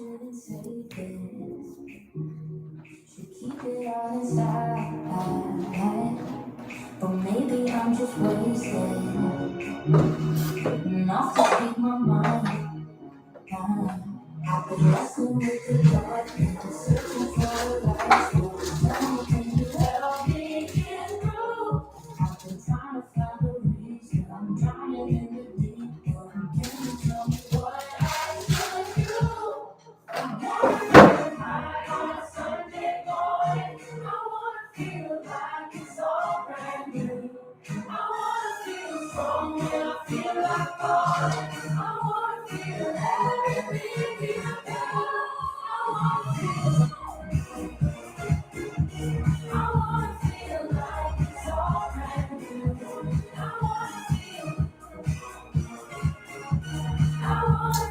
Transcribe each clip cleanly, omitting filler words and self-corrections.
shouldn't say this. Should keep it all inside. But maybe I'm just wasted. Enough to speak my mind. I've been wrestling with the darkness, searching for a light. Tell me, can you help me get through? I've been trying to find a reason. I'm drowning in the deep end. Can you tell me what I should do? I wanna feel high on a Sunday morning. I wanna feel like it's all brand new. I wanna feel strong when I feel like falling. I wanna feel everything you do. I wanna feel like it's all brand new. I wanna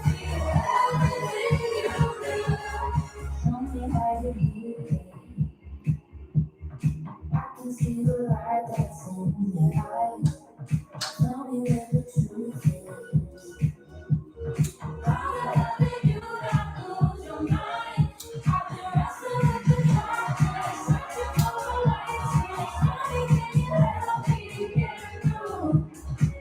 feel everything you do. Show me how you heal it. I can see the light that's in your eyes. Tell me where the truth is. Gotta help you not lose your mind. I've been wrestling with the darkness, searching for a light. Honey, can you help me get through?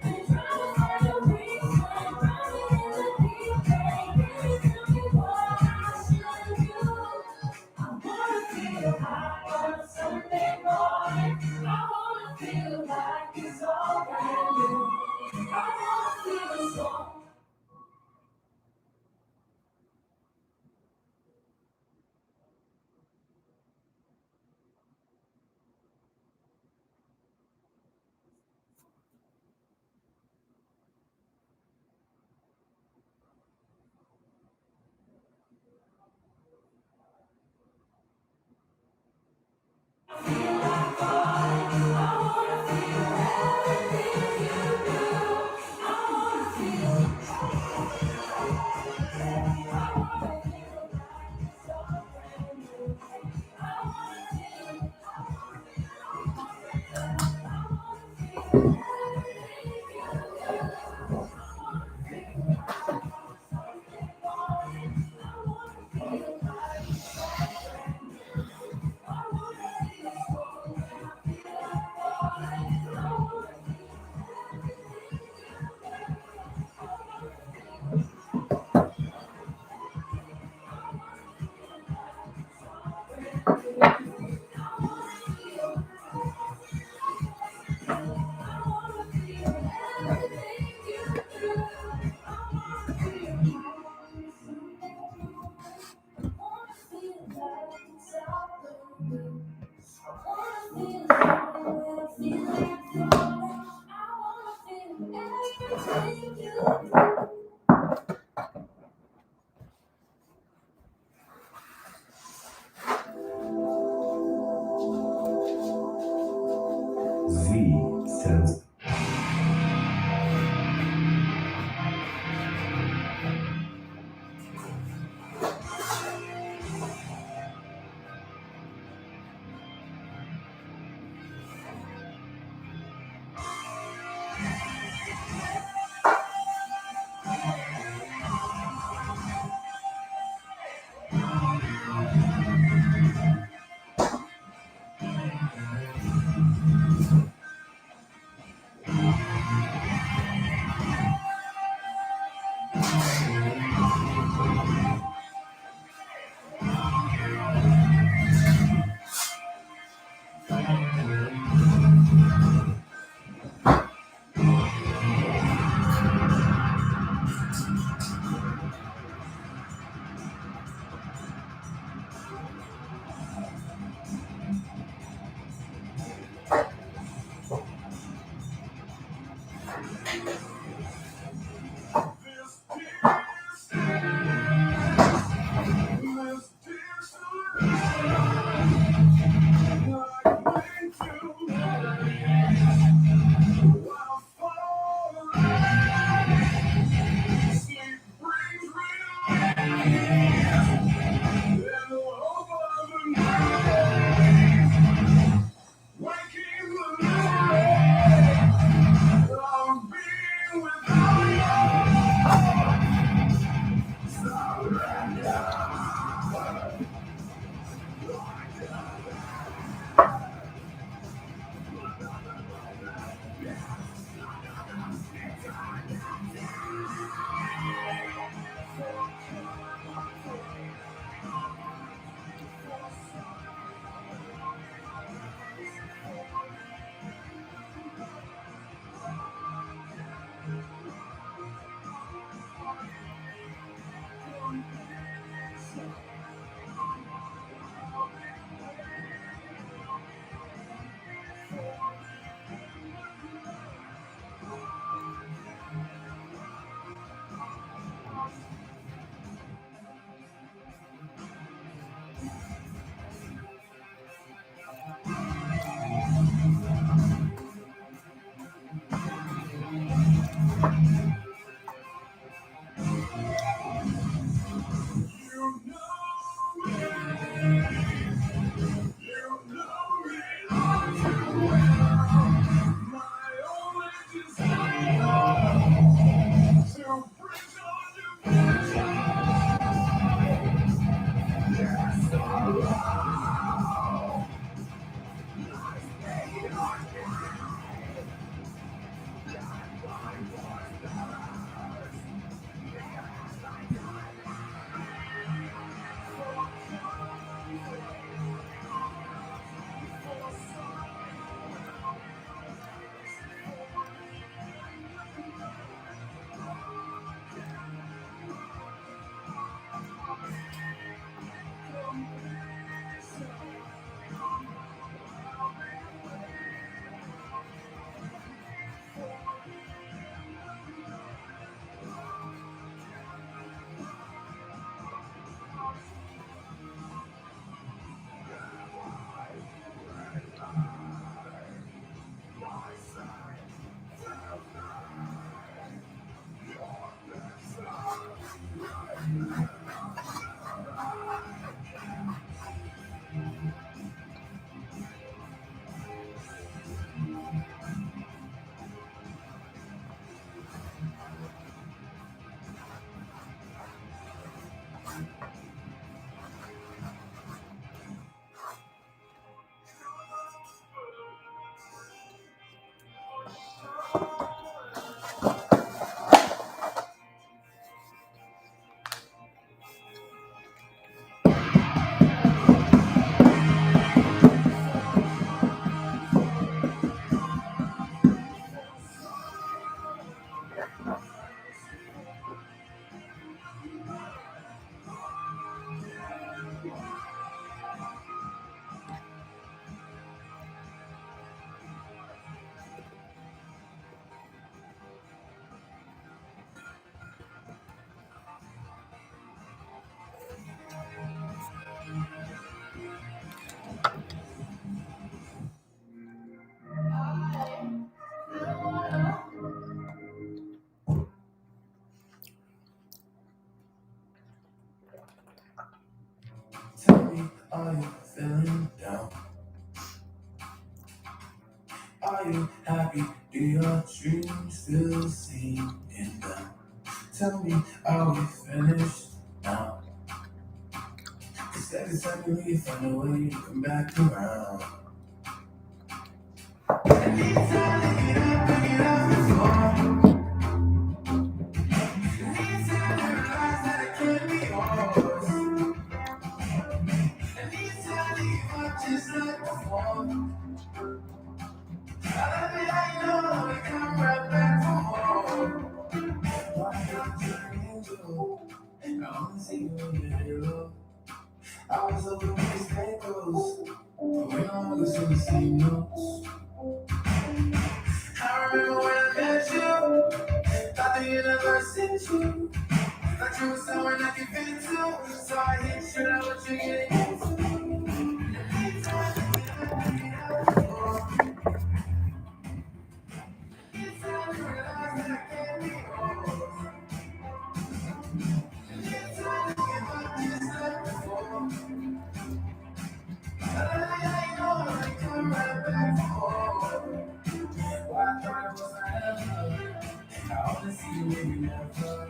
Been trying to find a reason, drowning in the deep end. Can you tell me what I should do? I wanna feel high on a Sunday morning. I wanna feel like it's all brand new. I wanna feel strong. Z stands. still seeing them. Tell me, are we finished now? Cause every time you leave, find a way to come back around. Anytime you get up, bring it up before. Anytime you realize that it can't be yours. Anytime you give up just like before. I love it how you know we come right back for more. Why not you an angel? I only see you in your halo. I was hoping we could stay close, but we don't always see the same notes. I remember when I met you, thought the universe sent you. Thought you was someone I could fit to, so I hit you out what you getting into. Anytime you get up, bring it up before. Anytime you realize that I can't be yours. Anytime you give up just like before. I love it how you know I come right back for more. Why I thought it was forever. I only see you when you never.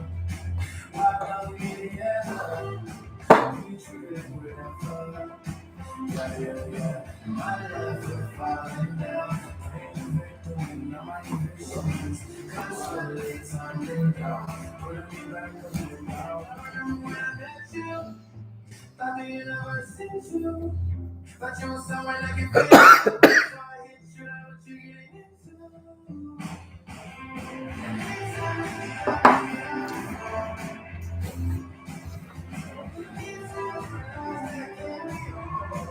Why don't we be together? We treat it whatever. Yeah. My love for falling down. Ain't a victim in all my inhibitions. Constantly turning down. Putting me back up in the ground. I remember when I met you. Thought the universe sent you. Thought you was someone I could fit into. So I hit you out what you getting into. Anytime you get up, bring it up before. Anytime you realize that I can't be yours.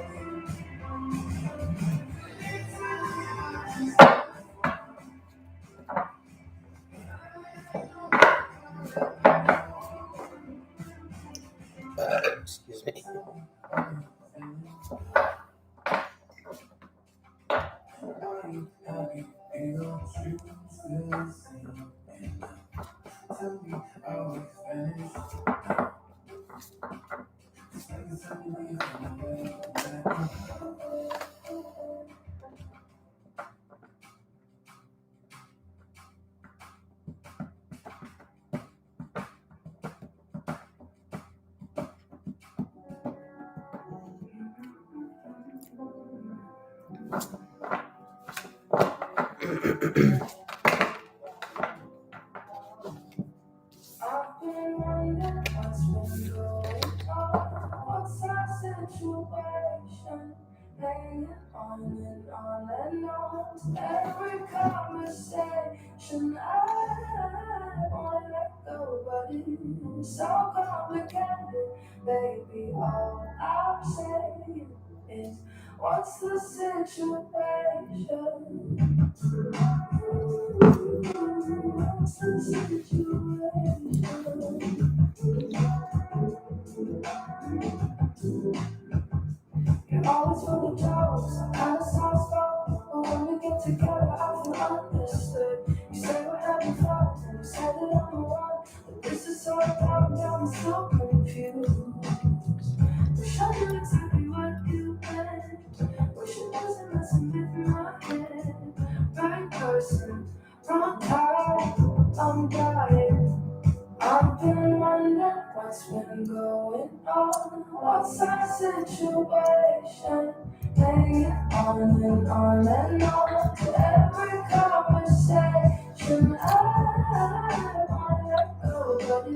Anytime you give up just like Excuse me. Tell me, are we finished? Every time you leave, I'm away back. I've been wondering what's been going on. What's our situation? Hanging on and on and on. Every conversation I wanna let go, but it's so complicated. Baby, all I'm saying is, what's the situation? What's the situation? You're always full of jokes, kind of soft spot. But when we get together, I feel understood. You say we're having fun, and you say that I'm the one. But this is so dark, now I'm so confused. Wish I knew exactly what you meant. Wish it wasn't messing with my head. Right person, wrong time, I'm dying. I've been wondering what's been going on. What's our situation? Hanging on and on and on. Every conversation I wanna let go, but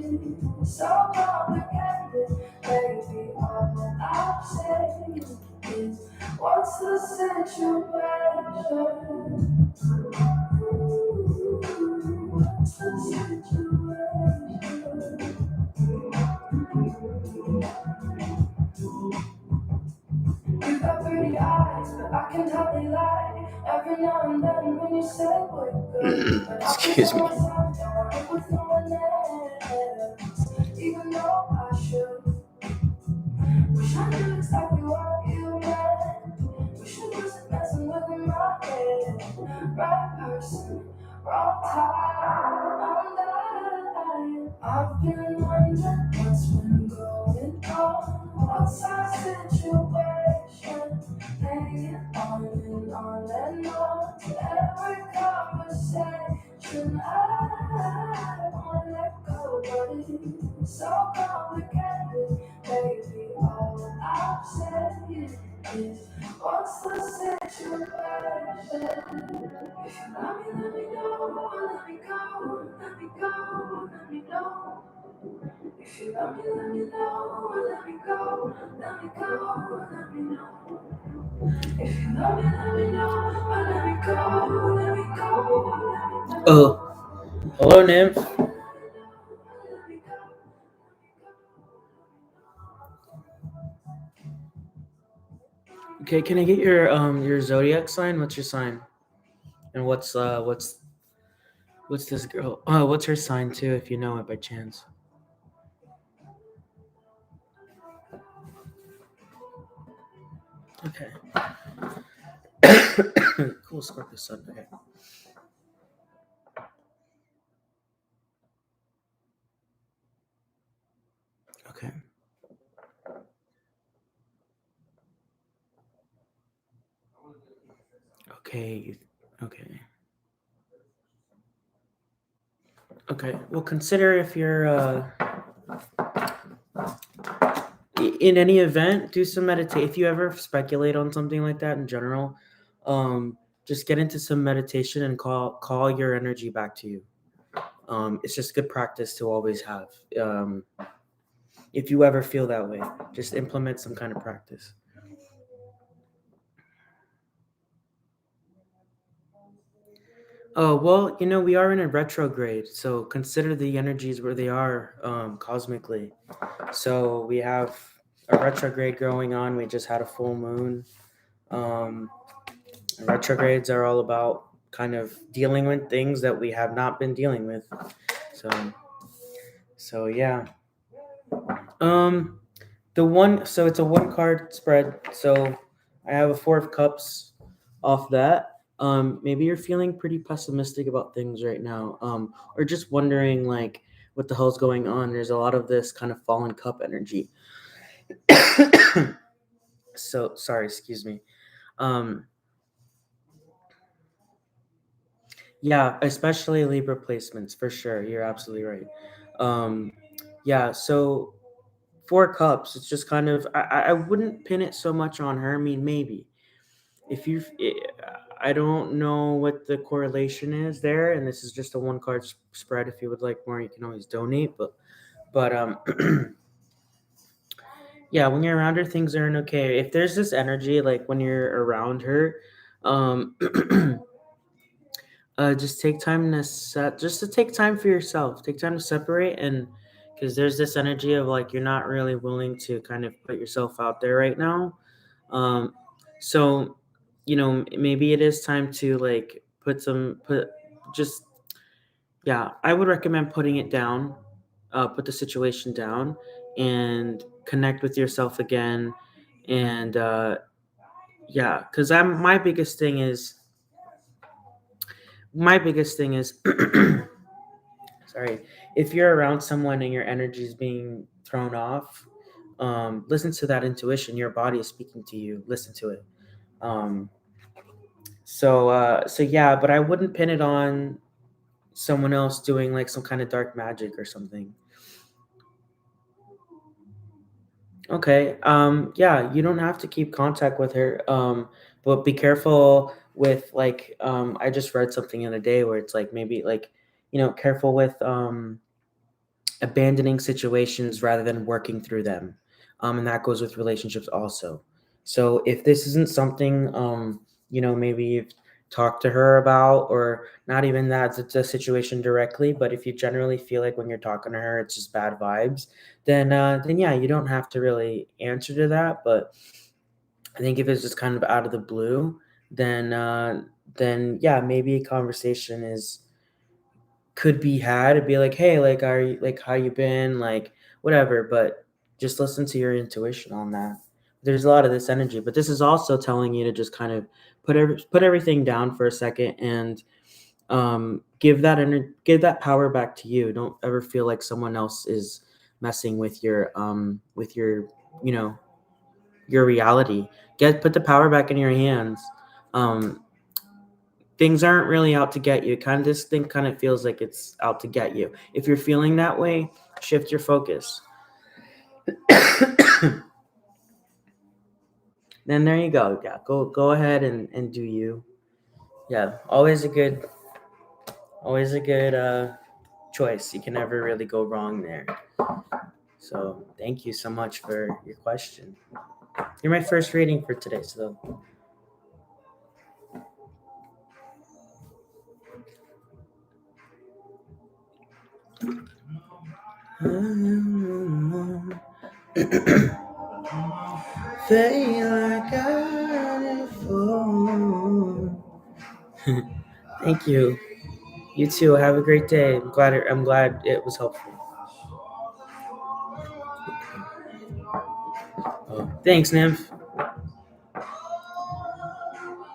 it's so complicated. Baby, all I'm saying is, what's the situation? What's the situation? You got pretty eyes, but I can tell they lie. Every now and then when you say we're good, but I Excuse me. myself down with no one else, even though I should. Wish I knew exactly what you meant. Wish it wasn't messing with my head. Right person, wrong time, I'm dying. I've been wondering what's been going on. What's our situation? Hanging on and on and on. Every conversation I wanna let go, but it's so complicated. Baby, all I'm saying is, what's the situation? If you love me, let me know. Let me go, let me go, let me know. If you love me, let me know. Let me go, let me go, let me know. If you love me, let me know. Let me go, let me go, let me know. Oh, hello, nymph. Okay, can I get your zodiac sign? What's your sign? And what's this girl? What's her sign too? If you know it by chance. Okay. Cool, Scorpio sun. Okay. Okay. Okay. Okay. Okay. Well, consider if you're in any event, do some meditate. If you ever speculate on something like that in general, just get into some meditation and call your energy back to you. It's just good practice to always have. Um, if you ever feel that way, just implement some kind of practice. Oh, well, we are in a retrograde, so consider the energies where they are cosmically. So we have a retrograde going on. We just had a full moon. Um, Retrogrades are all about kind of dealing with things that we have not been dealing with. So, so yeah. Um, so it's a one card spread. So I have a four of cups off that. Maybe you're feeling pretty pessimistic about things right now. Or just wondering like what the hell's going on. There's a lot of this kind of fallen cup energy. So sorry, excuse me. Um, yeah, especially Libra placements for sure. You're absolutely right. Um, yeah, so four cups. It's just kind of I wouldn't pin it so much on her. I mean, maybe if you I don't know what the correlation is there, and this is just a one card spread. If you would like more, you can always donate. But yeah, when you're around her, things aren't okay. If there's this energy, like when you're around her, um, just take time just to take time for yourself. Take time to separate, and because there's this energy of like you're not really willing to kind of put yourself out there right now. Um, so maybe it is time to like put just yeah. I would recommend putting it down, put the situation down, and connect with yourself again. And yeah, because I'm my biggest thing is sorry, if you're around someone and your energy is being thrown off, listen to that intuition. Your body is speaking to you. Listen to it. Um, so yeah, but I wouldn't pin it on someone else doing like some kind of dark magic or something. Okay. Yeah, you don't have to keep contact with her. But be careful with like I just read something in a day where it's like maybe like careful with abandoning situations rather than working through them. And that goes with relationships also. So if this isn't something, maybe you've talked to her about, or not even that it's a situation directly, but if you generally feel like when you're talking to her, it's just bad vibes, then yeah, you don't have to really answer to that. But I think if it's just kind of out of the blue, then yeah, maybe a conversation is could be had. It'd be like, hey, like, are you like how you been, like whatever. But just listen to your intuition on that. There's a lot of this energy, but this is also telling you to just kind of put everything down for a second and give that power back to you. Don't ever feel like someone else is messing with your you know your reality. Put the power back in your hands. um things aren't really out to get you. Kind of this thing kind of feels like it's out to get you. If you're feeling that way, shift your focus. Then there you go. Yeah, go ahead and do you. Yeah, always a good choice. You can never really go wrong there. So thank you so much for your question. You're my first reading for today, so feel like I fall. Thank you. You too. Have a great day. I'm glad it was helpful. Oh, thanks, Nymph.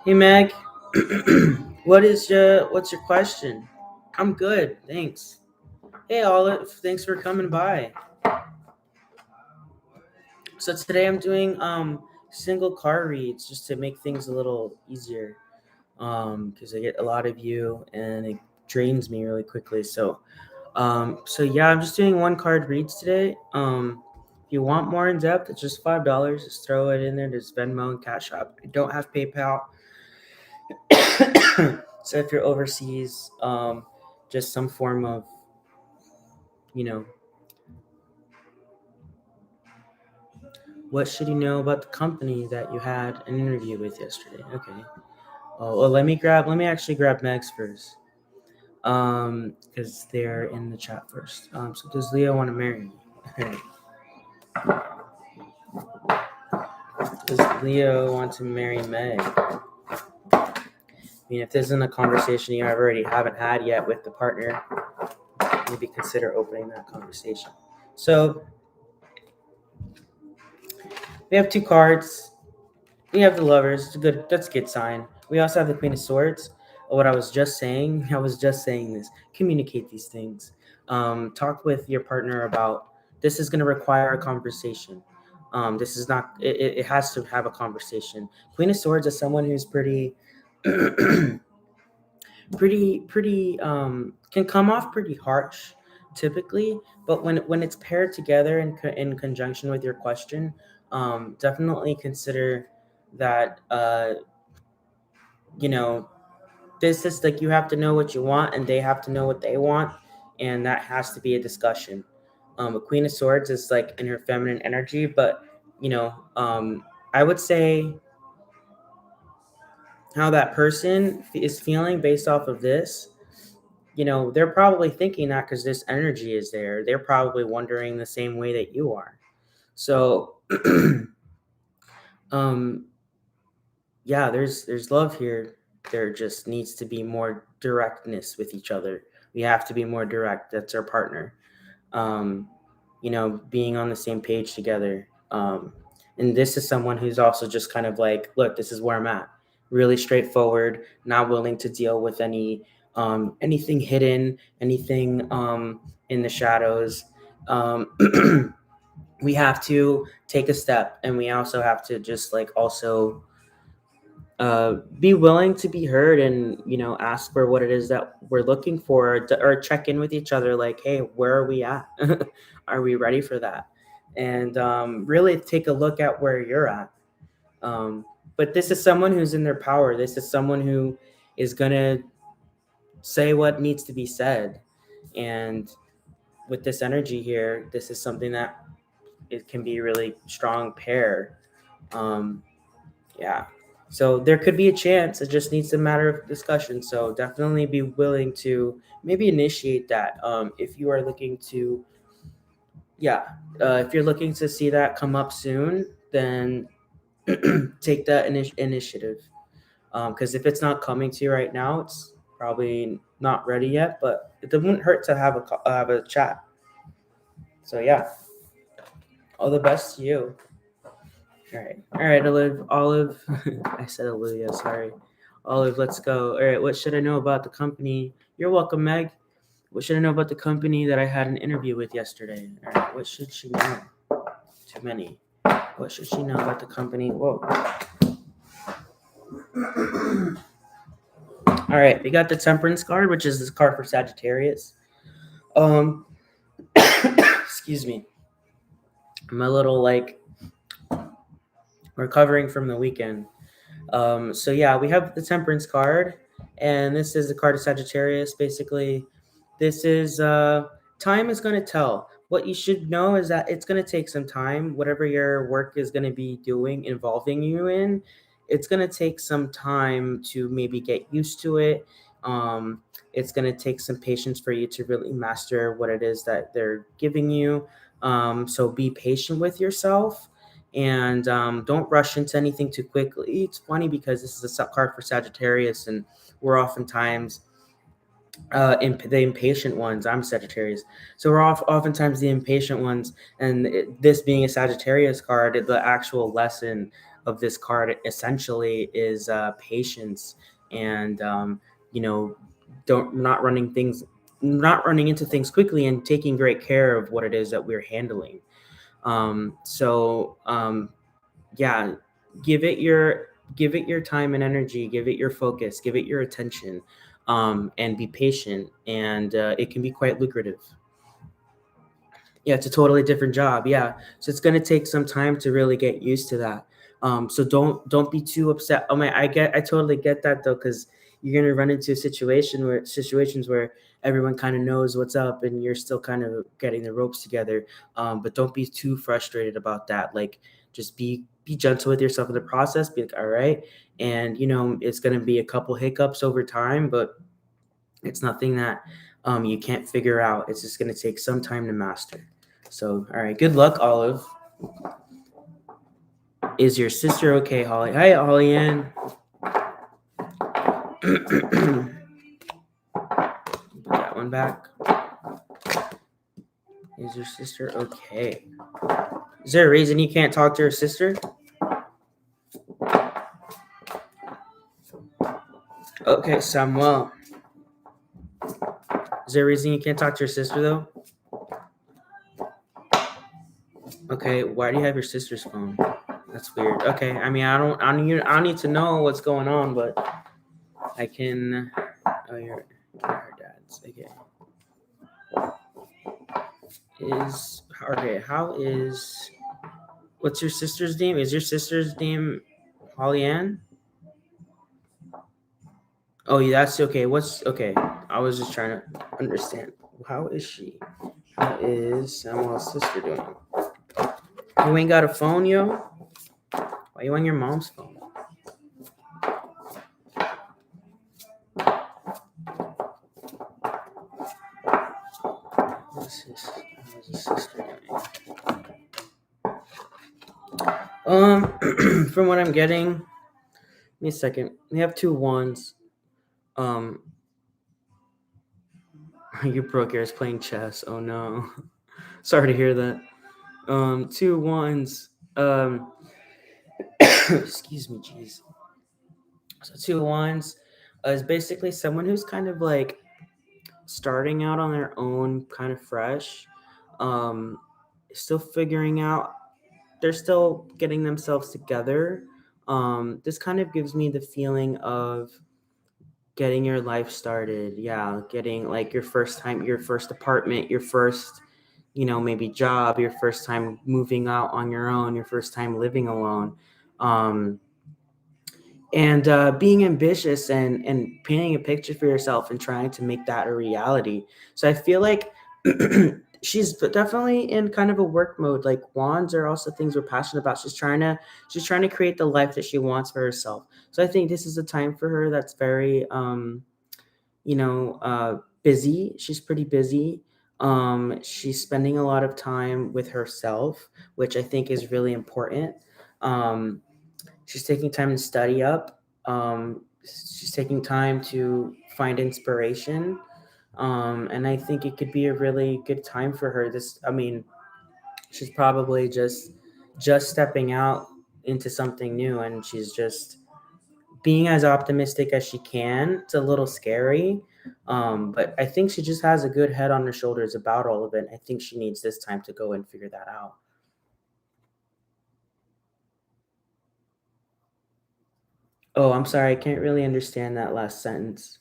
Hey, Meg. What's your question? I'm good, thanks. Hey, Olive. Thanks for coming by. So today I'm doing single card reads just to make things a little easier. Because I get a lot of you and it drains me really quickly. So yeah, I'm just doing one card reads today. If you want more in depth, it's just $5. Just throw it in there. There's Venmo and Cashapp. I don't have PayPal. So if you're overseas, just some form of, what should you know about the company that you had an interview with yesterday? Okay. Oh, well, let me actually grab Meg's first. Because they're in the chat first. So does Leo want to marry me? Does Leo want to marry Meg? I mean, if this isn't a conversation you already haven't had yet with the partner, maybe consider opening that conversation. So we have two cards. We have the lovers. That's a good sign. We also have the Queen of Swords. What I was just saying this. Communicate these things. Talk with your partner about this is going to require a conversation. This is not. It has to have a conversation. Queen of Swords is someone who's pretty, pretty. Can come off pretty harsh, typically. But when it's paired together in conjunction with your question, definitely consider that. This is like you have to know what you want and they have to know what they want, and that has to be a discussion. A Queen of Swords is like in her feminine energy, but I would say how that person is feeling based off of this. They're probably thinking that because this energy is there. They're probably wondering the same way that you are. So, yeah, there's love here. There just needs to be more directness with each other. We have to be more direct. That's our partner. Being on the same page together. And this is someone who's also just kind of like, look, this is where I'm at. Really straightforward, not willing to deal with anything hidden, anything in the shadows. We have to take a step, and we also have to just like also be willing to be heard and ask for what it is that we're looking for, or check in with each other like, hey, where are we at? Are we ready for that? And really take a look at where you're at. But this is someone who's in their power. This is someone who is going to say what needs to be said. And with this energy here, this is something that it can be a really strong pair. Yeah. So there could be a chance. It just needs a matter of discussion. So definitely be willing to maybe initiate that. If you are looking to, if you're looking to see that come up soon, then take that initiative. Because if it's not coming to you right now, it's probably not ready yet. But it wouldn't hurt to have a chat. So yeah, all the best to you. All right, Olive. I said Olivia, sorry. Olive, let's go. All right, what should I know about the company? You're welcome, Meg. What should I know about the company that I had an interview with yesterday? All right, what should she know? Too many. What should she know about the company? Whoa. All right, we got the Temperance card, which is this card for Sagittarius. Um, excuse me, I'm a little like recovering from the weekend. So yeah, we have the Temperance card, and this is the card of Sagittarius. Basically, this is time is going to tell. What you should know is that it's going to take some time. Whatever your work is going to be doing, involving you in, it's going to take some time to maybe get used to it. It's going to take some patience for you to really master what it is that they're giving you. So be patient with yourself, and don't rush into anything too quickly. It's funny because this is a card for Sagittarius, and we're oftentimes the impatient ones. I'm Sagittarius, so we're oftentimes the impatient ones. And this being a Sagittarius card, the actual lesson of this card essentially is patience, and you know, don't not running into things quickly, and taking great care of what it is that we're handling. Yeah, give it your give it your time and energy, give it your focus, give it your attention, and be patient, and it can be quite lucrative. Yeah, it's a totally different job. Yeah, so it's going to take some time to really get used to that. So don't be too upset. Oh my, I totally get that though, because you're going to run into a situations where everyone kind of knows what's up, and you're still kind of getting the ropes together. But don't be too frustrated about that. Like, just be gentle with yourself in the process. Be like, all right, and it's going to be a couple hiccups over time, but it's nothing that you can't figure out. It's just going to take some time to master. So, all right, good luck, Olive. Is your sister okay, Holly? Hi, Holly Ann. Put that one back. Is your sister okay? Is there a reason you can't talk to your sister? Okay, Samuel. Is there a reason you can't talk to your sister though? Okay, why do you have your sister's phone? That's weird. Okay, I mean, I don't need to know what's going on, but I can. Oh, you're her dad's. Okay. How is? What's your sister's name? Is your sister's name Holly Ann? Oh, yeah, that's okay. What's okay? I was just trying to understand. How is she? How is Samuel's sister doing? You ain't got a phone, yo? Why you on your mom's phone? How's his sister doing? From what I'm getting, give me a second. We have 2 wands. Um, you broke yours playing chess. Oh no. Sorry to hear that. 2 wands. Excuse me, jeez. So 2 wands is basically someone who's kind of like starting out on their own, kind of fresh. Um, Still figuring out. They're still getting themselves together. This kind of gives me the feeling of getting your life started. Yeah, getting like your first time, your first apartment, your first, maybe job, your first time moving out on your own, your first time living alone. Um, and being ambitious, and painting a picture for yourself and trying to make that a reality. So I feel like she's definitely in kind of a work mode. Like, wands are also things we're passionate about. She's trying to create the life that she wants for herself. So I think this is a time for her that's very busy. She's pretty busy. She's spending a lot of time with herself, which I think is really important. um, she's taking time to study up. She's taking time to find inspiration. And I think it could be a really good time for her. I mean, she's probably just stepping out into something new, and she's just being as optimistic as she can. It's a little scary, but I think she just has a good head on her shoulders about all of it. I think she needs this time to go and figure that out. Oh, I'm sorry, I can't really understand that last sentence.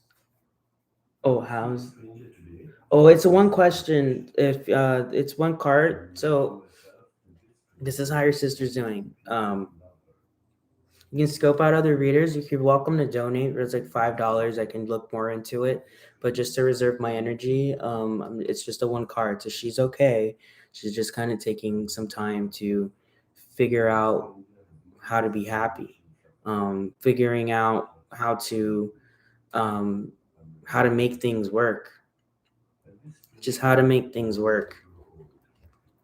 Oh, how's Oh, it's a one question. If it's one card, so this is how your sister's doing. You can scope out other readers. You're welcome to donate. It's like $5. I can look more into it, but just to reserve my energy, it's just a one card. So she's okay. She's just kind of taking some time to figure out how to be happy, figuring out um, how to make things work, just how to make things work.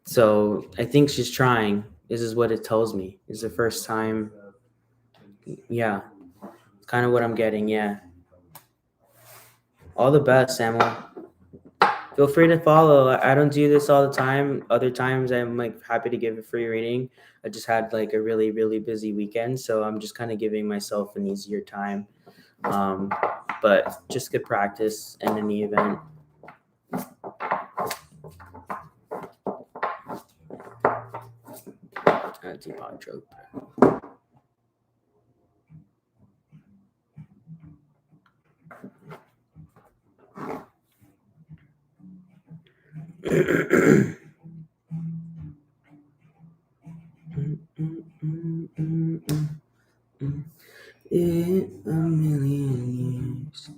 So I think she's trying. This is what it tells me. It's the first time. Yeah, it's kind of what I'm getting. Yeah. All the best, Samuel. Feel free to follow. I don't do this all the time. Other times I'm like happy to give a free reading. I just had like a really, really busy weekend, so I'm just kind of giving myself an easier time. Um, but just good practice in any event. Teapot joke. In a million years.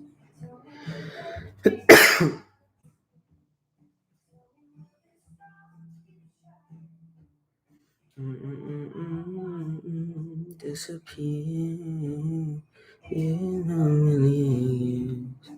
Disappear in a million years.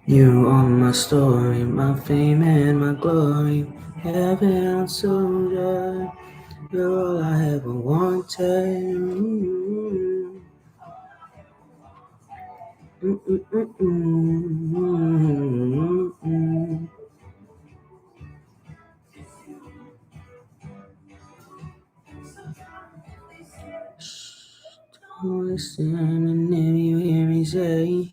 You are my story, my fame and my glory. Heaven on soldier, you're all I ever wanted. Don't listen and then you hear me say.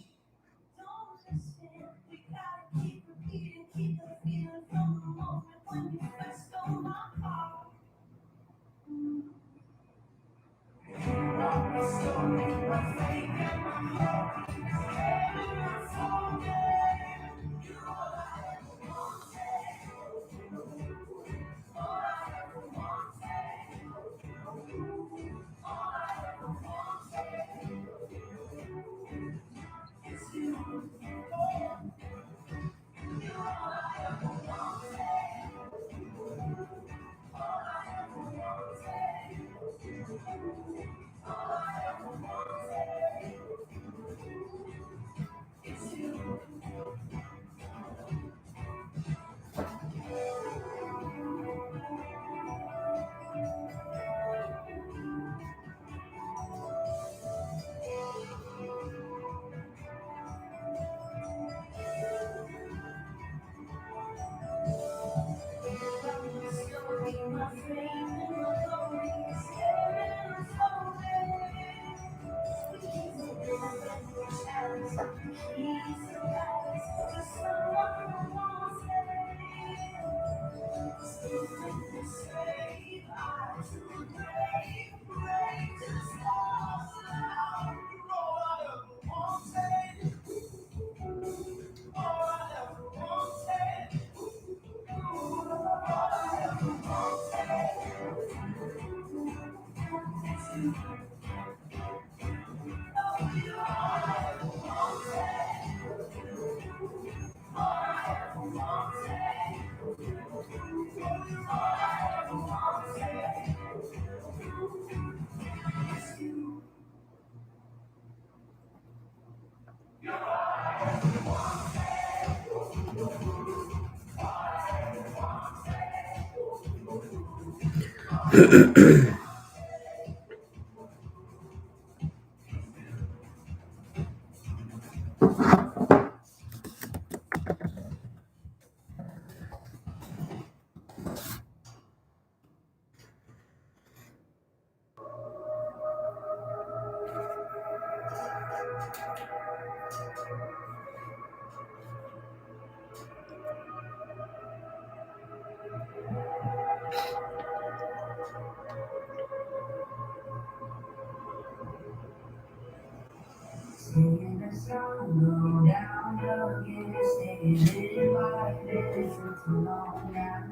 Seeing the sun go down again, staying in my bed for too long now.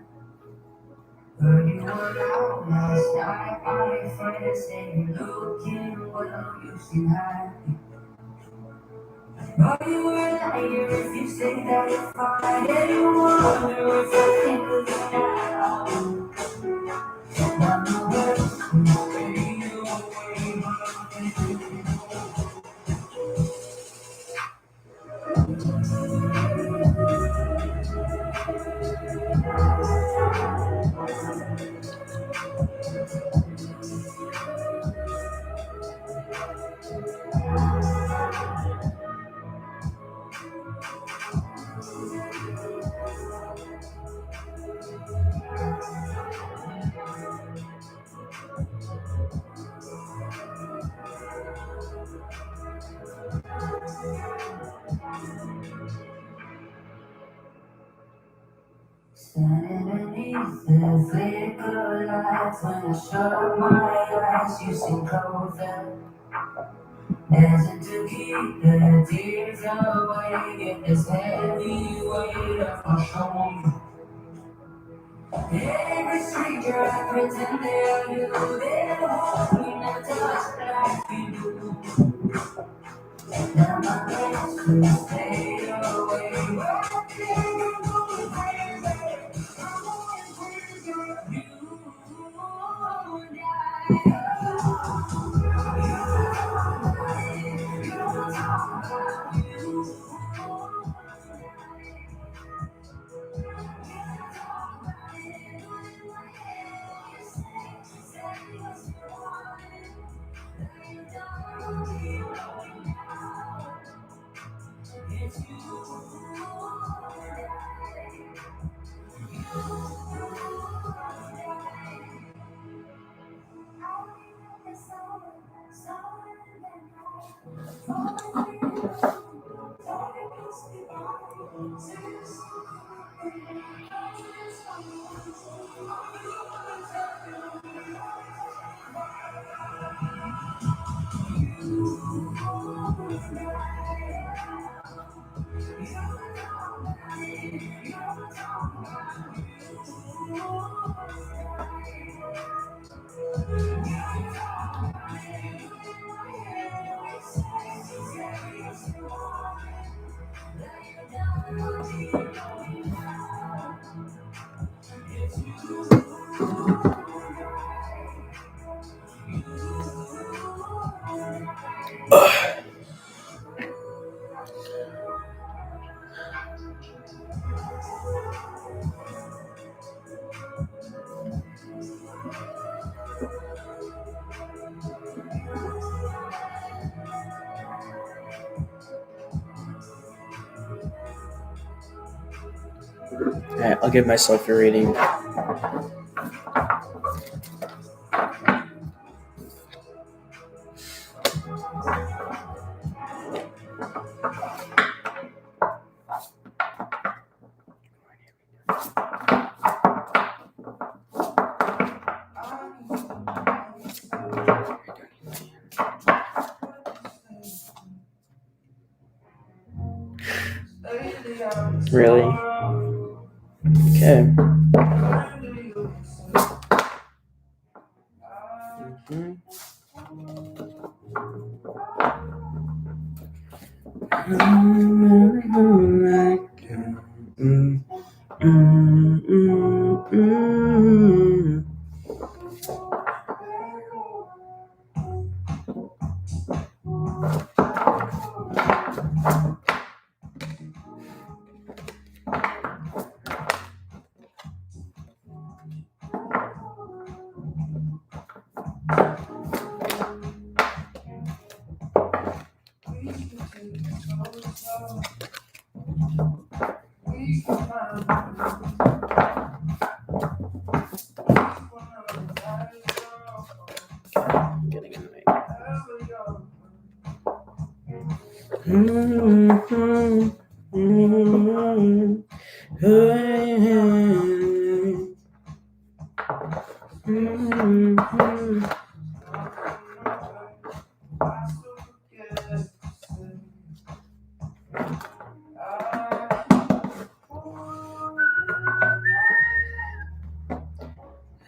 Heard you were out last night, my friend said you're looking well, you seem happy. But you were a liar if you say that you're fine, and you wonder if I think of you now. I'm the worst who's fading away, but I'm thinking standing beneath the flicker lights when I shut my eyes, you seem closer. Dancing to keep the tears away, get this heavy weight off my shoulder. Every stranger I pretend they are you, they don't hold me, not touch like you do. Now my legs will stay away. When I think I'm going crazy, I'm going crazy. Alright, I'll give myself a rating. Really? Okay. Getting in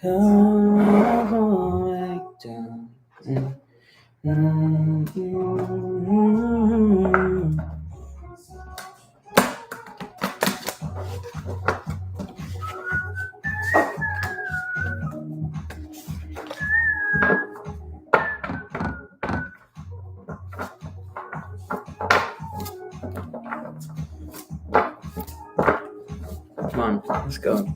Back down. Come on, let's go.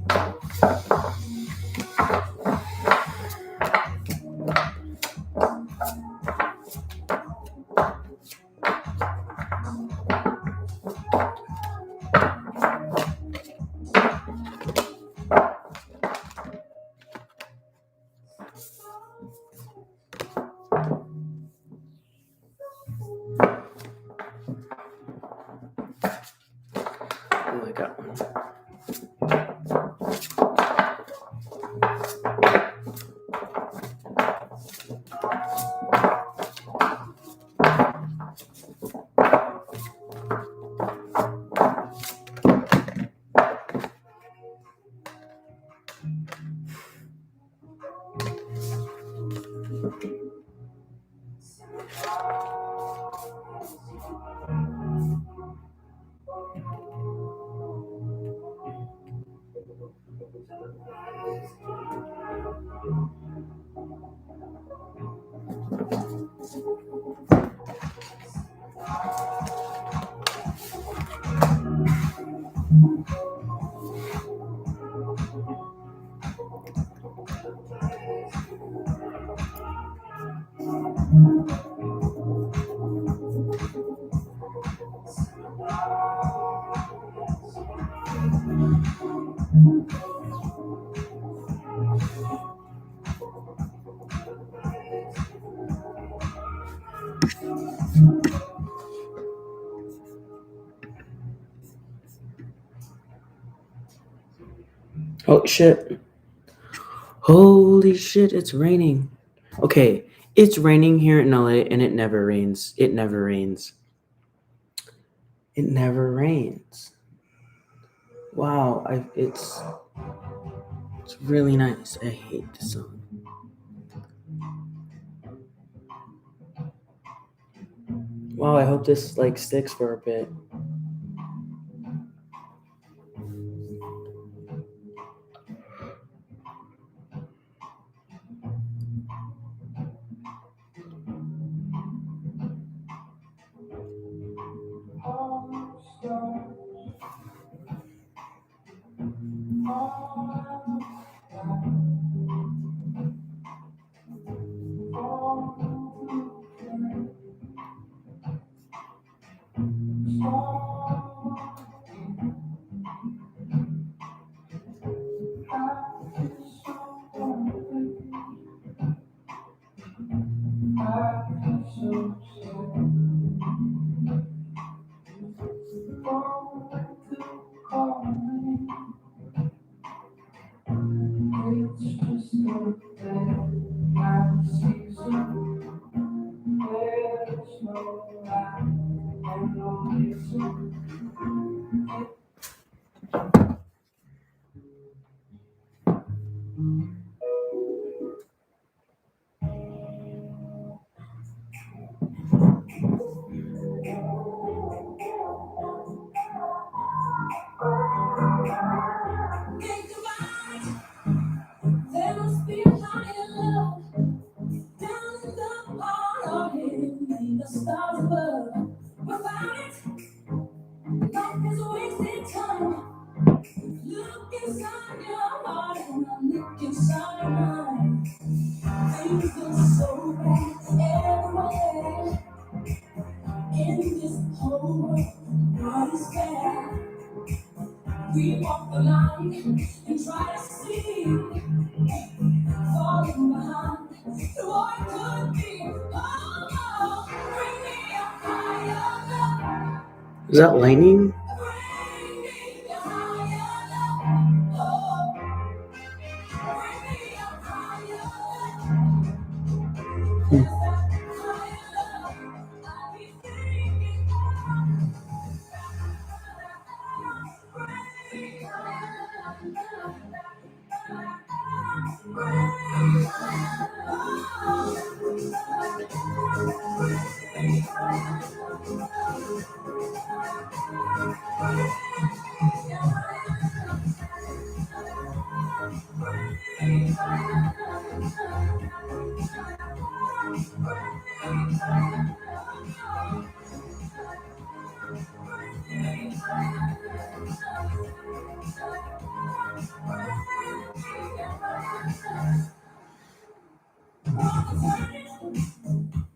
Oh, I got one. Oh shit. Holy shit, it's raining. Okay, it's raining here in LA and it never rains. It never rains. It never rains. Wow, it's really nice. I hate the sun. Wow, I hope this like sticks for a bit. There must be a higher love down in the heart of him, the stars above. Without it, life is wasted time. Look inside your heart and I look inside mine. Things look so bad everywhere in this whole world. God is fair. We walk the line and try to see, falling behind what could be. Oh, bring me a higher love. Is that lightning? Bring me a higher love. Oh, bring me a higher love. There's that higher love I be thinking of. Bring me a higher love. And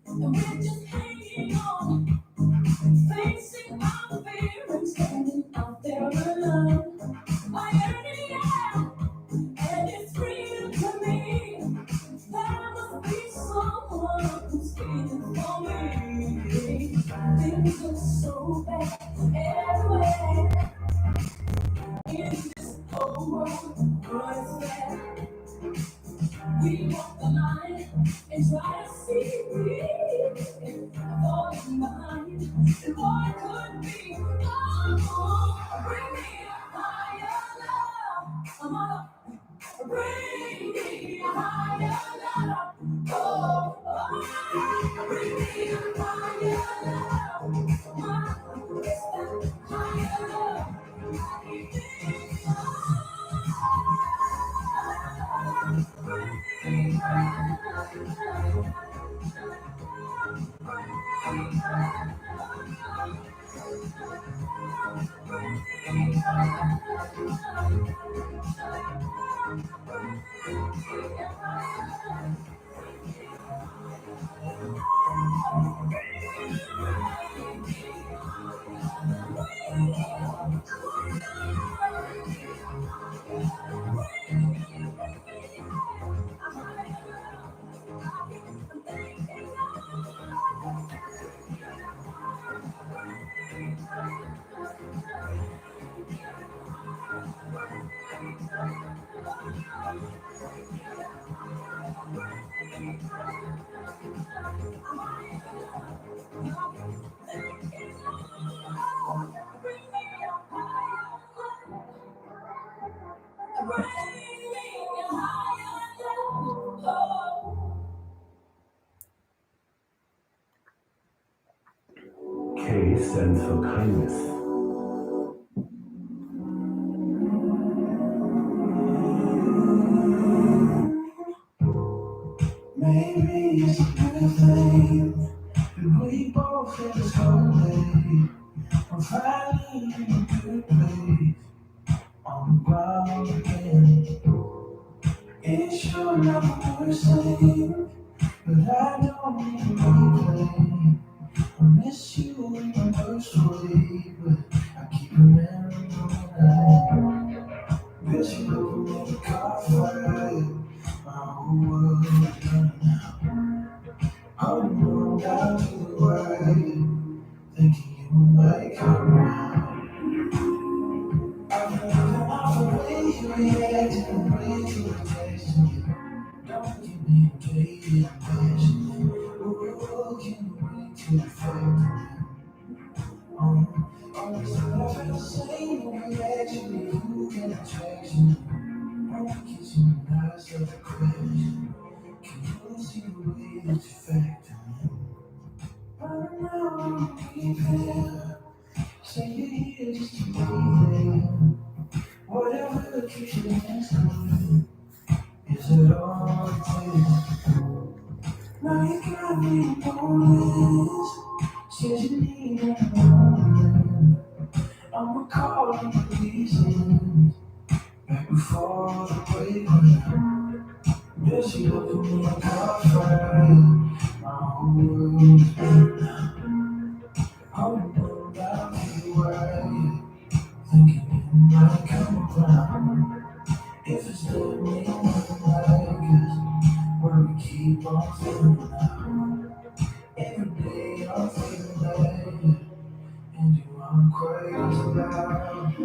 we're just hanging on, facing our fear and standing out there alone. My yearning, yeah, and it's real to me. There must be someone who's feeling for me. Things look so bad everywhere in this whole world. But it's there. We walk the line and try to see falling behind. And what could be? Oh, bring me a higher love. Bring me a higher love. Oh, bring me a higher love. It's that higher love. I need K stands for kindness. Maybe it's a good thing that we both feel this whole day. I'm finally in a good place on the ground again. It sure never was same, but I don't need to replay. I miss you in the worst way, but I keep remembering when I guess you look at me caught fire. My whole world is burning out. I'm going down to the wire, thinking you might come around. I'm looking out the way you react and the way you text me. Don't give me jaded passion. Oh, can you bring to the fact? Always never the same reaction. You get attraction. Wanna kiss you nice as a question. Can you see the way that you factor in? Right now I'm here. Say you're here just to be there. Whatever keeps you asking, is it all it takes? Now you got me on this. Says you need a moment. I'ma call you the reasons. Back before the break went out. Yeah, she looked at me like I'm fine. My whole world is burning out. I'm going down to the wire, thinking you might come around. If it's still me, like us, where we keep on feeling out. Every day I'm feeling better, and you I'm crazy about.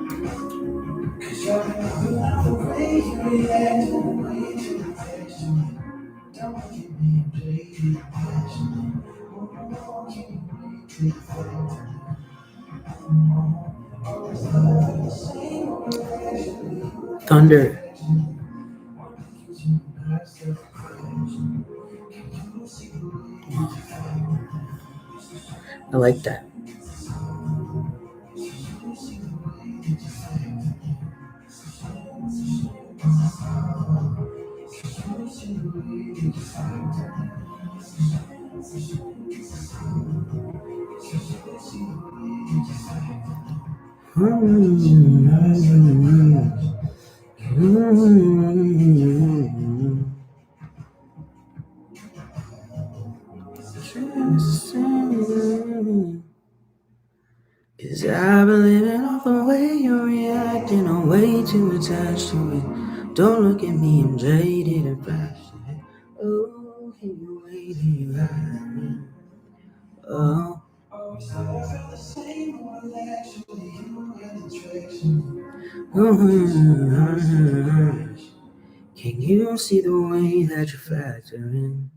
Cause you're the way you react, the way you text me. Don't give me a jaded passion. Oh, can you wait till you fact? Always love the same reaction. Thunder. I like that. Cause I've been living off the way you're reacting, I'm way too attached to it. Don't look at me, I'm jaded and frustrated. Oh, can you wait here? Oh, can you see the way that you factor in?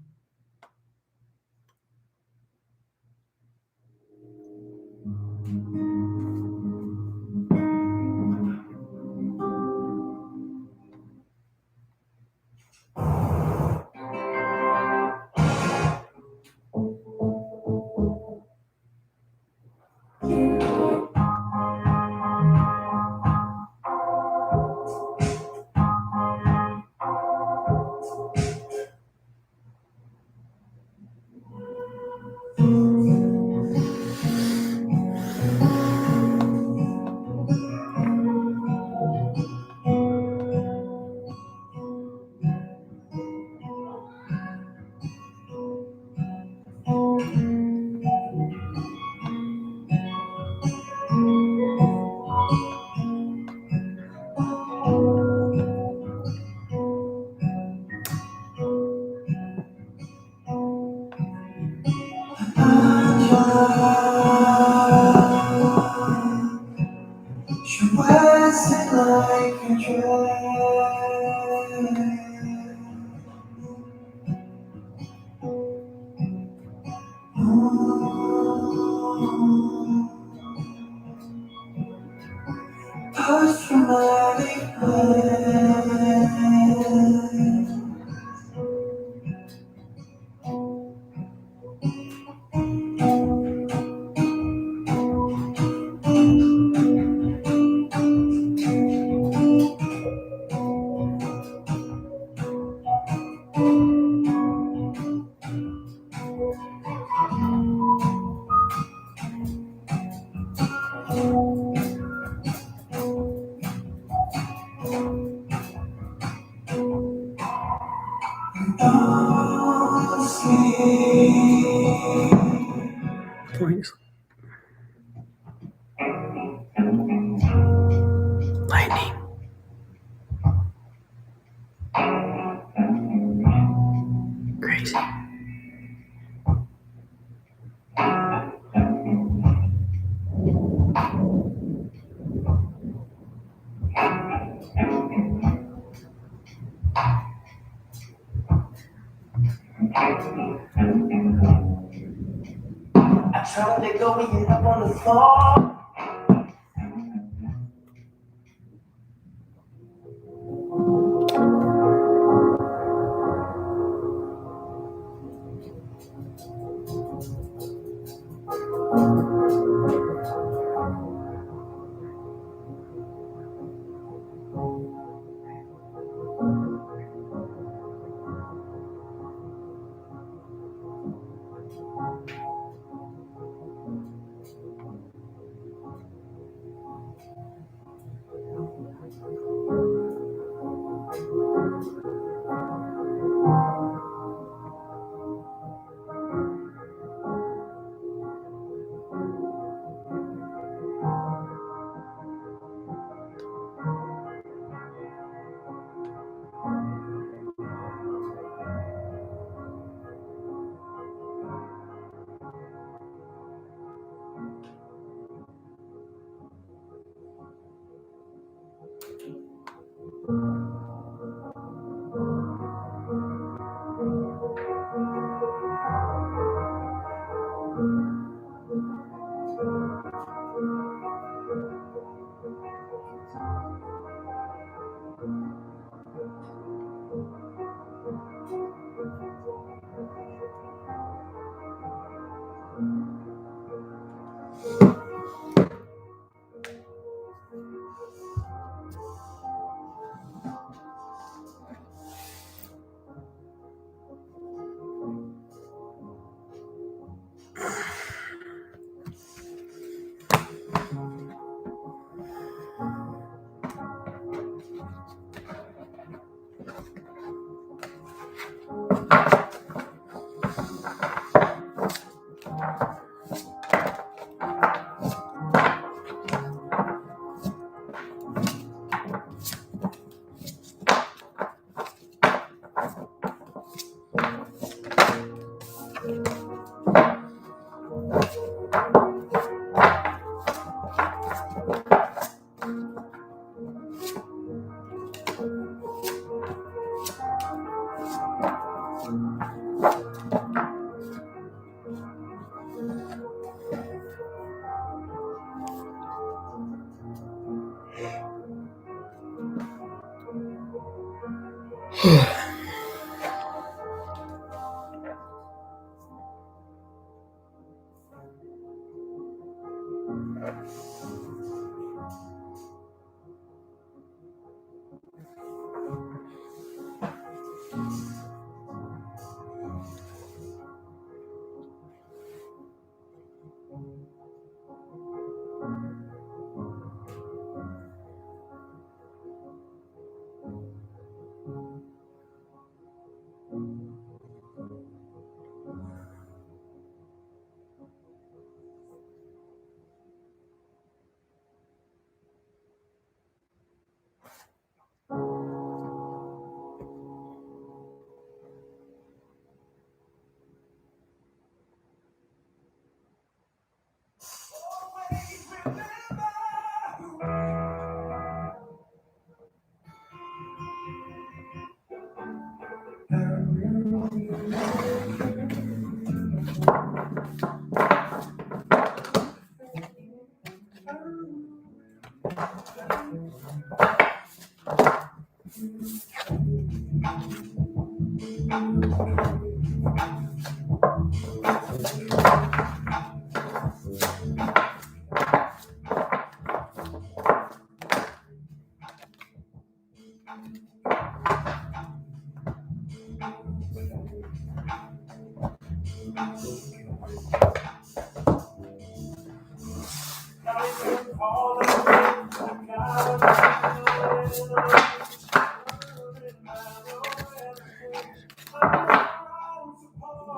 She wears it like a dress. Push from everywhere. Points. Lightning. Crazy. I tried to go and get up on the floor.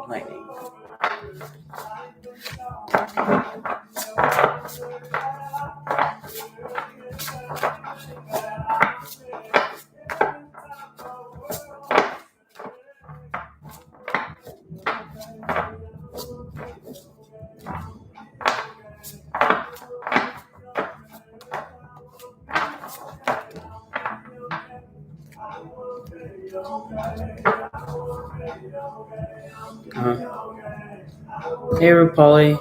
Lightning. Hey, Rupali.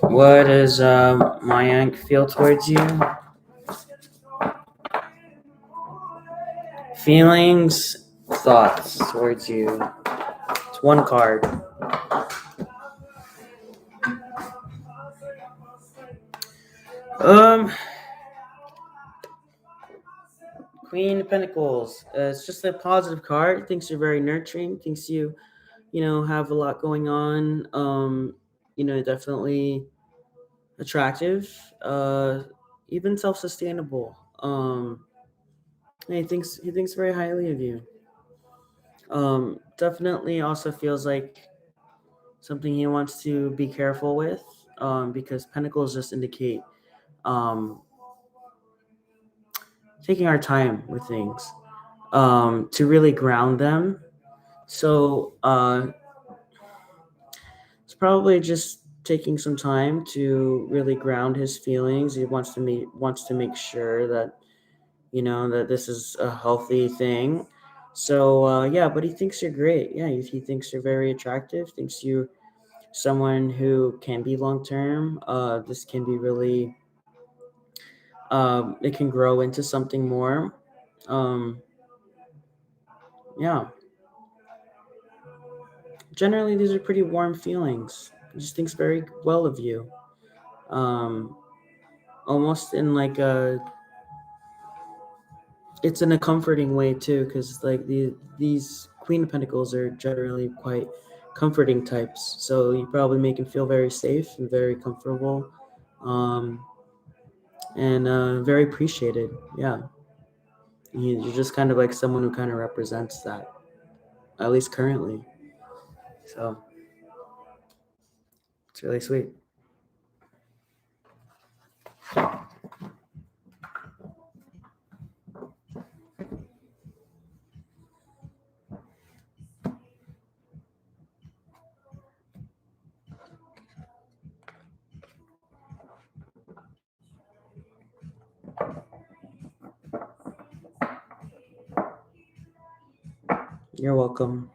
What does Mayank feel towards you? Feelings, thoughts towards you. It's one card. Queen of Pentacles. It's just a positive card. Thinks you're very nurturing. Thinks you have a lot going on. Definitely attractive. Even self-sustainable. And he thinks very highly of you. Definitely also feels like something he wants to be careful with. Because Pentacles just indicate taking our time with things. To really ground them. So it's probably just taking some time to really ground his feelings. He wants to make sure that that this is a healthy thing. So yeah, but he thinks you're great. Yeah, he thinks you're very attractive. Thinks you someone who can be long term. This can be really. It can grow into something more. Yeah. Generally, these are pretty warm feelings. He just thinks very well of you. Um, Almost in like it's in a comforting way too, because like these Queen of Pentacles are generally quite comforting types. So you probably make him feel very safe and very comfortable, and very appreciated. Yeah, You're just kind of like someone who kind of represents that, at least currently. So it's really sweet. You're welcome.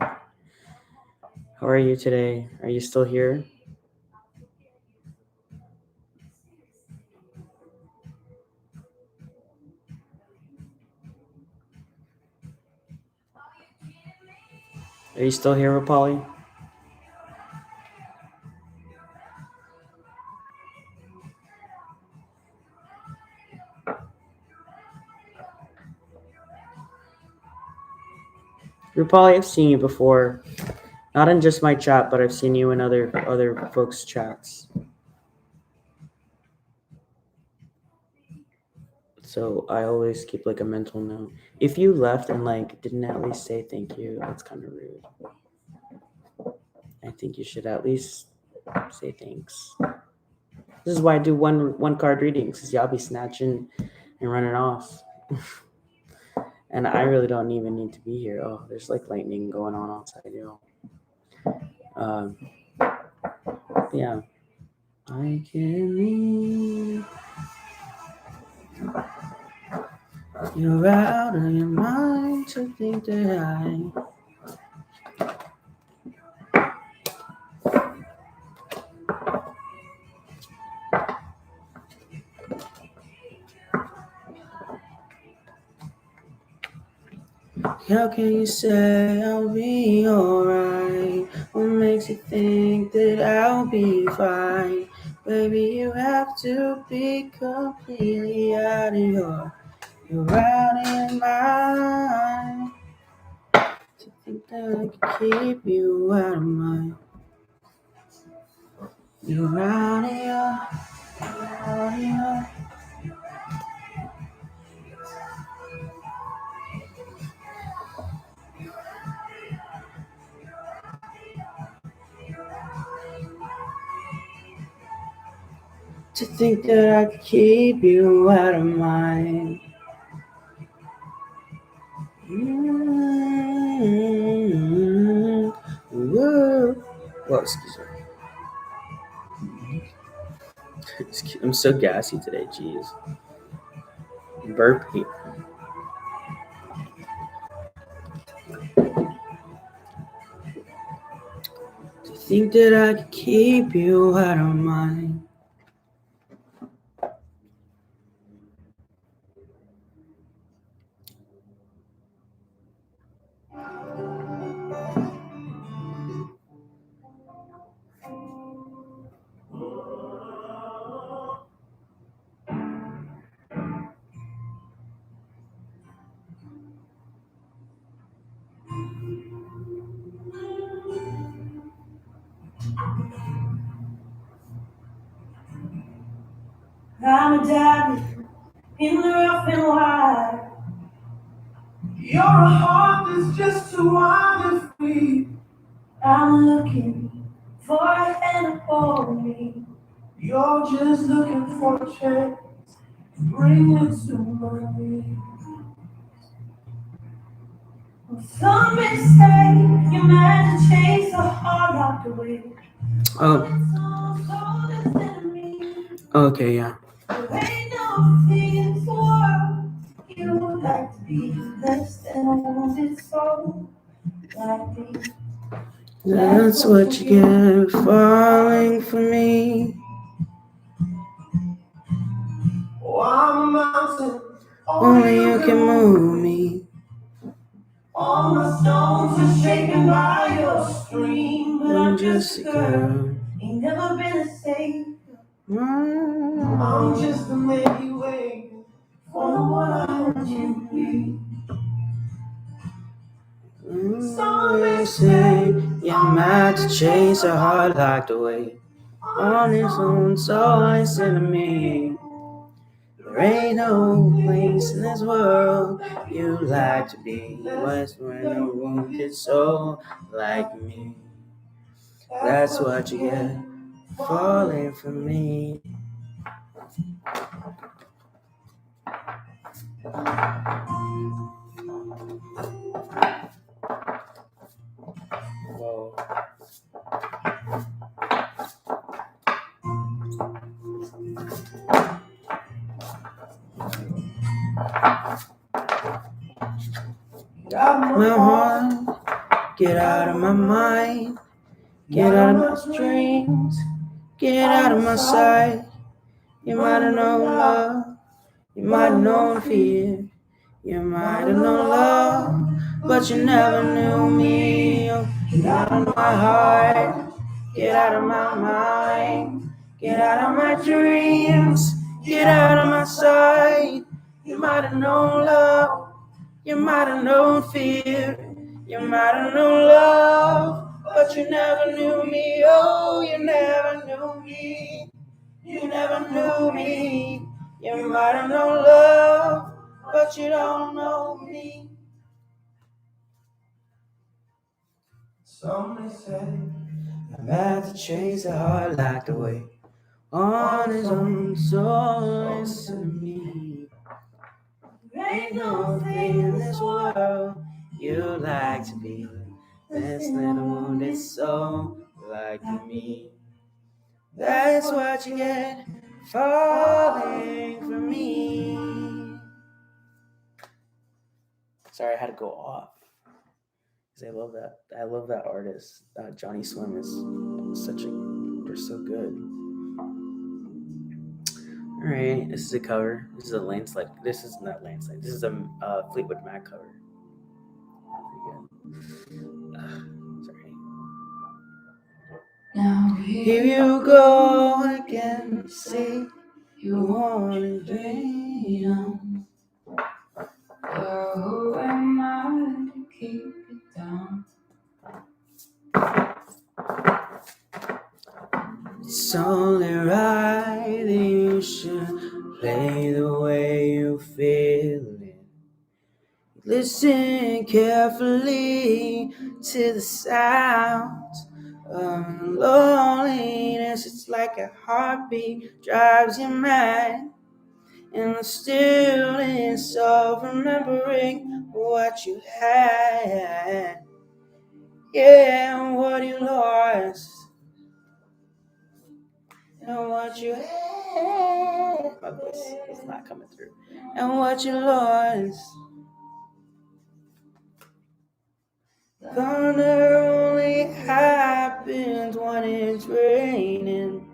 How are you today? Are you still here? Are you still here, Rapali? Rapali, I've seen you before. Not in just my chat, but I've seen you in other folks' chats. So I always keep like a mental note. If you left and like didn't at least say thank you, that's kind of rude. I think you should at least say thanks. This is why I do one card readings, because y'all be snatching and running off. And I really don't even need to be here. Oh, there's like lightning going on outside, yo. Yeah. I can leave. You're out of your mind to think that I. How can you say I'll be alright? What makes you think that I'll be fine? Baby, you have to be completely out of you're out of your mind. To think that I can keep you out of mind. You're out of your. To think that I could keep you out of mind. Whoa. Whoa, excuse me. I'm so gassy today, jeez. Burpee. To think that I could keep you out of mind. I'm a diamond in the rough and wide. You're a heart that's just too wide and free. I'm looking for a hand to hold me. You're just looking for a chance to bring it to my knees. Some mistake, you meant to chase a heart locked away. Okay, yeah. There ain't no feelings world. You would like to be less than a wounded soul like me. That's what you get for falling for me. Oh, I'm a mountain, Only you can move me. All my stones are shaken by your stream, but I'm just a girl. Ain't never been a savior. I'm just a man you waiting for the one I want you to be. Some may say you're mad to chase a heart locked away on its own, so listen to me. There There ain't no place in this world you like to be. What's when a wounded soul like me? That's what you get falling for me. Whoa. My heart, get out of my mind, get out of my dreams, get out of my sight. You might have known love, you might have known fear, you might have known love, but you never knew me. Oh, get out of my heart, get out of my mind, get out of my dreams, get out of my sight. You might have known love, you might have known fear, you might have known love, but you never knew me. Oh, you never knew me. You never knew me. You might have known love, but you don't know me. Somebody said I'm about to chase a heart like the way on his own, so listen to me. There ain't no thing in this world you like to be. This little wounded soul like me. That's what you get falling for me. Sorry, I had to go off because I love that artist. Johnny Swim is they're so good. All right, this is a cover. This is a landslide. This is not landslide. This is a Fleetwood Mac cover. Sorry. Now Here you go again. See, you want to dream. who am I to keep it down? It's only right that you should play the way you feel it. Listen carefully to the sounds of loneliness. It's like a heartbeat drives you mad. In the stillness of remembering what you had. Yeah, what you lost. And what you had. My voice is not coming through. And what you lost. Thunder only happens when it's raining.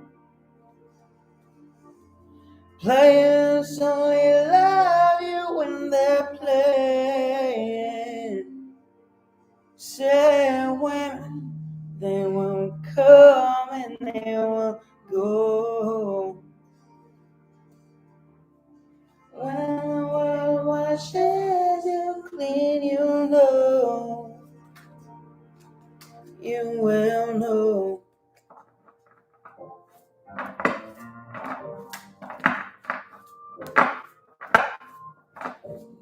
Players only love you when they're playing. Sad women, they won't come and they won't go. When the world washes you clean, you know. You will know.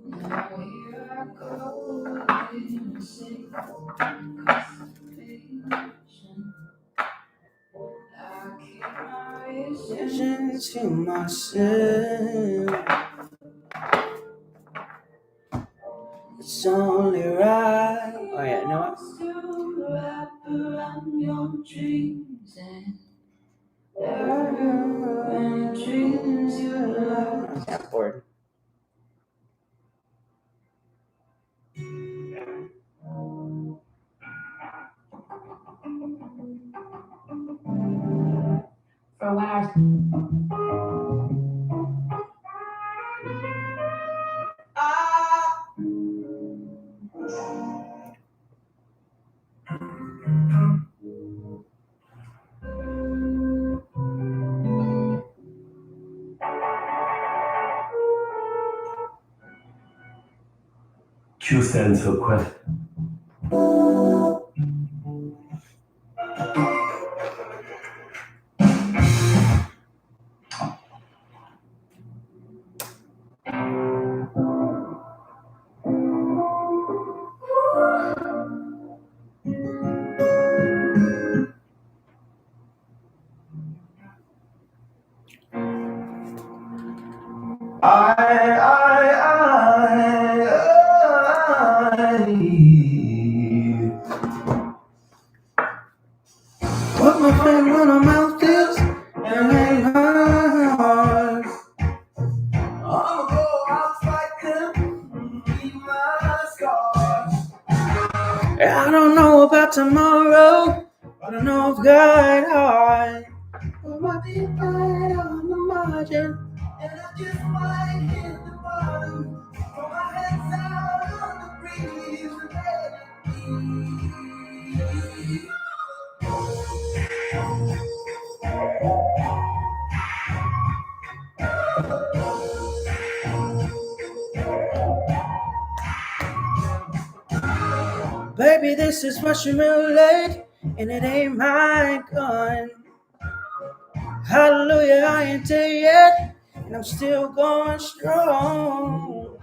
Now here I go again, sick constipation. I keep my Vision to myself. It's only right. Oh yeah, no. to wrap around your dreams and dreams you love. I'm bored. For when I Q stands for question. I don't know about tomorrow, but I know I've got heart. I might be right on the margin, and I just might hit the bottom. Throw my hands out on the breeze and let it be. Baby, this is Russian roulette, and it ain't my gun. Hallelujah, I ain't dead yet, and I'm still going strong.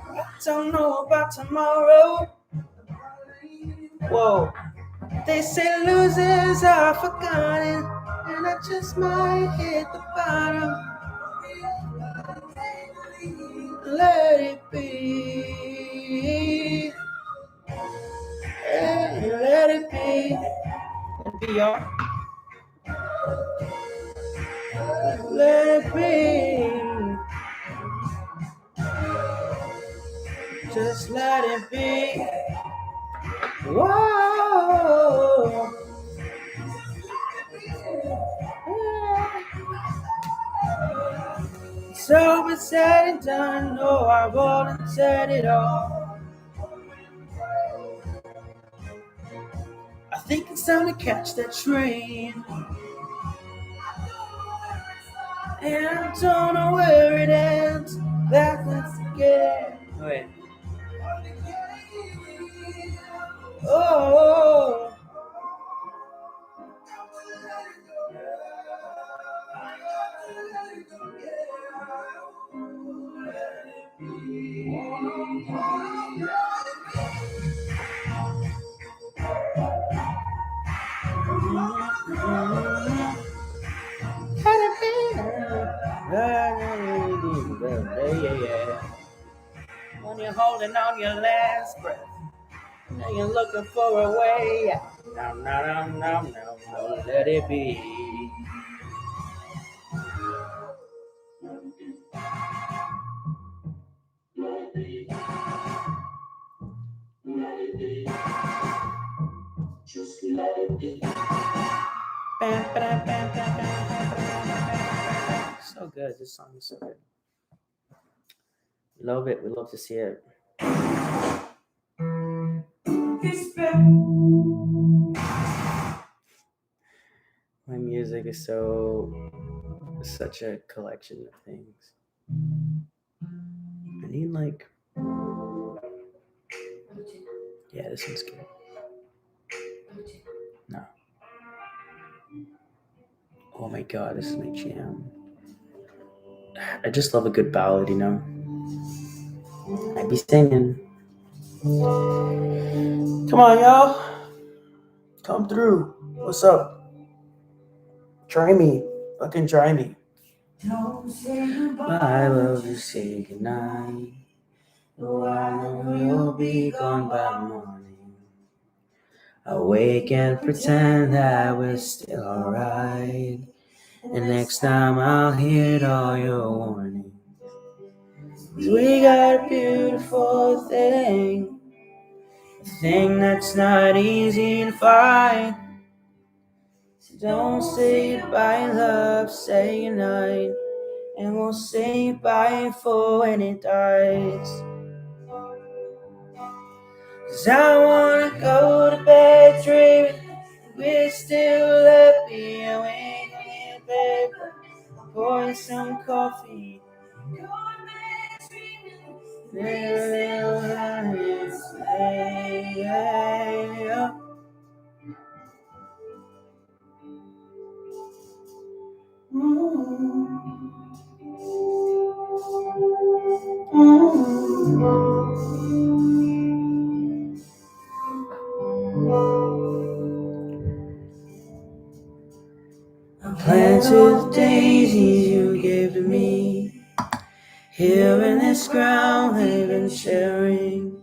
I don't know about tomorrow. Whoa. They say losers are forgotten, and I just might hit the bottom. Let it be. Hey, let it be. Let it be, y'all. Let it be. Just let it be. Whoa. So it's said and done. No, I won't said it all. I think it's time to catch that train. And I don't know where it ends. That's again. Wait. Oh. When you're holding on your last breath, now you're looking for a way out. No, let it be. Just let it be. So good. This song is so good. We love it. We love to see it. My music is such a collection of things. I need like, yeah, this one's good. No. Oh my god, this is my jam. I just love a good ballad, you know. I be singing. Come on, y'all. Come through. What's up? Try me. Fucking try me. Don't say goodbye. I love you, say goodnight. Oh, I know you'll be gone by morning. I'll wake and pretend that we're still alright. And next time I'll heed all your warnings. 'Cause we got a beautiful thing. A thing that's not easy to find. So don't say goodbye, love, say goodnight. And we'll say goodbye for when it dies. 'Cause I wanna go to bed dreaming we're still happy and we can bed. Pour some coffee. We're still happy. I planted daisies you gave to me. Here in this ground they've been sharing.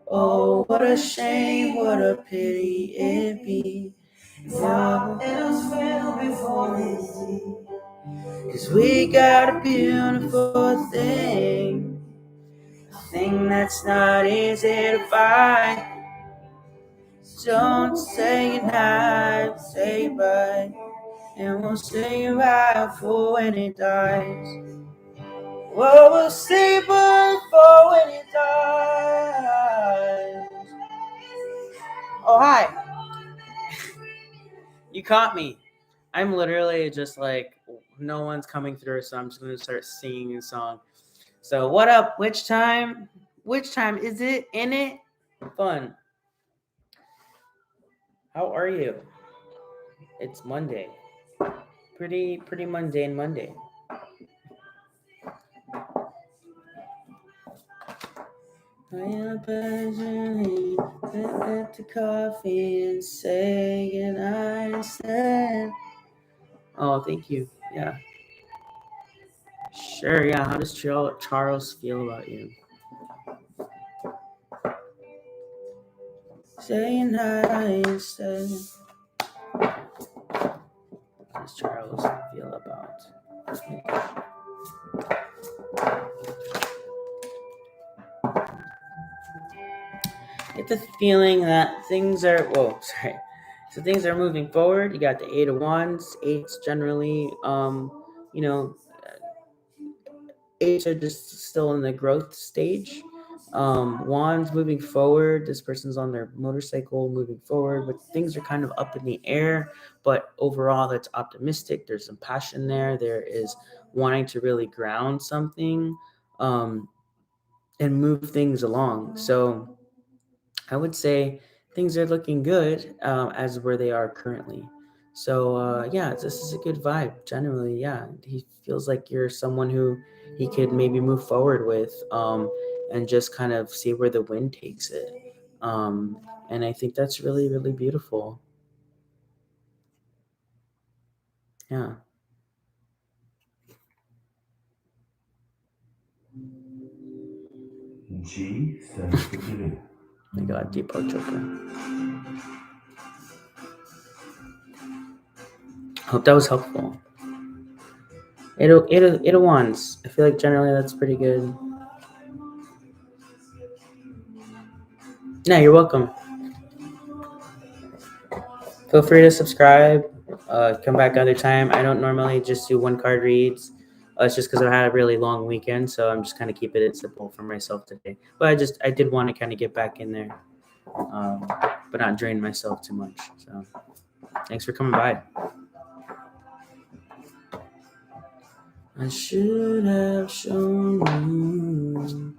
Oh, what a shame, what a pity it'd be if all else failed before this day. 'Cause we got a beautiful thing. A thing that's not easy to find. Don't say goodnight, say bye, and we'll say goodbye for when it dies. Well, we'll say bye for when it dies. Oh, hi. You caught me. I'm literally just like, no one's coming through, so I'm just going to start singing a song. So, what up? Which time? Which time is it? In it? Fun. How are you? It's Monday. Pretty mundane Monday. I am patiently at the coffee and say goodnight instead. Oh, thank you. Yeah. Sure, yeah. How does Charles feel about you? Say goodnight instead. How does Charles feel about me? Get the feeling that things are so things are moving forward. You got the 8 of Wands. Eights generally you know eights are just still in the growth stage. Wands moving forward. This person's on their motorcycle moving forward, but things are kind of up in the air, but overall that's optimistic. There's some passion there. There is wanting to really ground something and move things along. So I would say things are looking good as where they are currently. So yeah, this is a good vibe. Generally, yeah, he feels like you're someone who he could maybe move forward with and just kind of see where the wind takes it. And I think that's really beautiful. Yeah. G stands for giving. I got Deepak Chopra. Hope that was helpful. 8 of Wands. I feel like generally that's pretty good. No, you're welcome. Feel free to subscribe. Come back another time. I don't normally just do one card reads. It's just because I had a really long weekend, so I'm just kind of keeping it simple for myself today. But I did want to kind of get back in there, but not drain myself too much. So thanks for coming by. I should have shown you.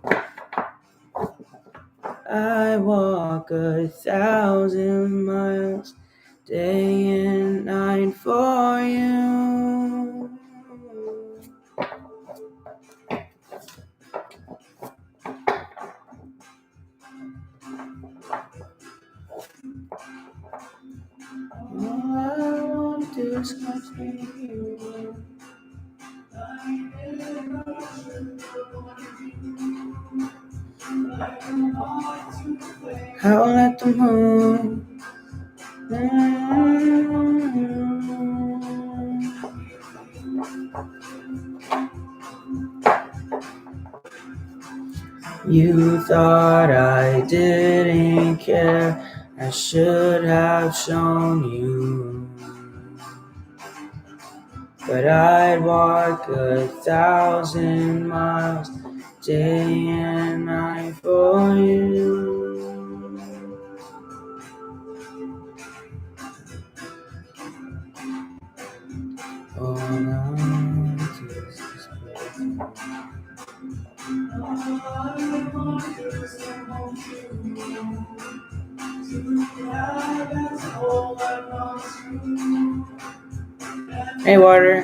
I walk 1,000 miles day and night for you. All I want to do is continue you. Howl at the moon. You thought I didn't care. I should have shown you. But I'd walk 1,000 miles day and night for you. All I want is this breath. Hey, Water.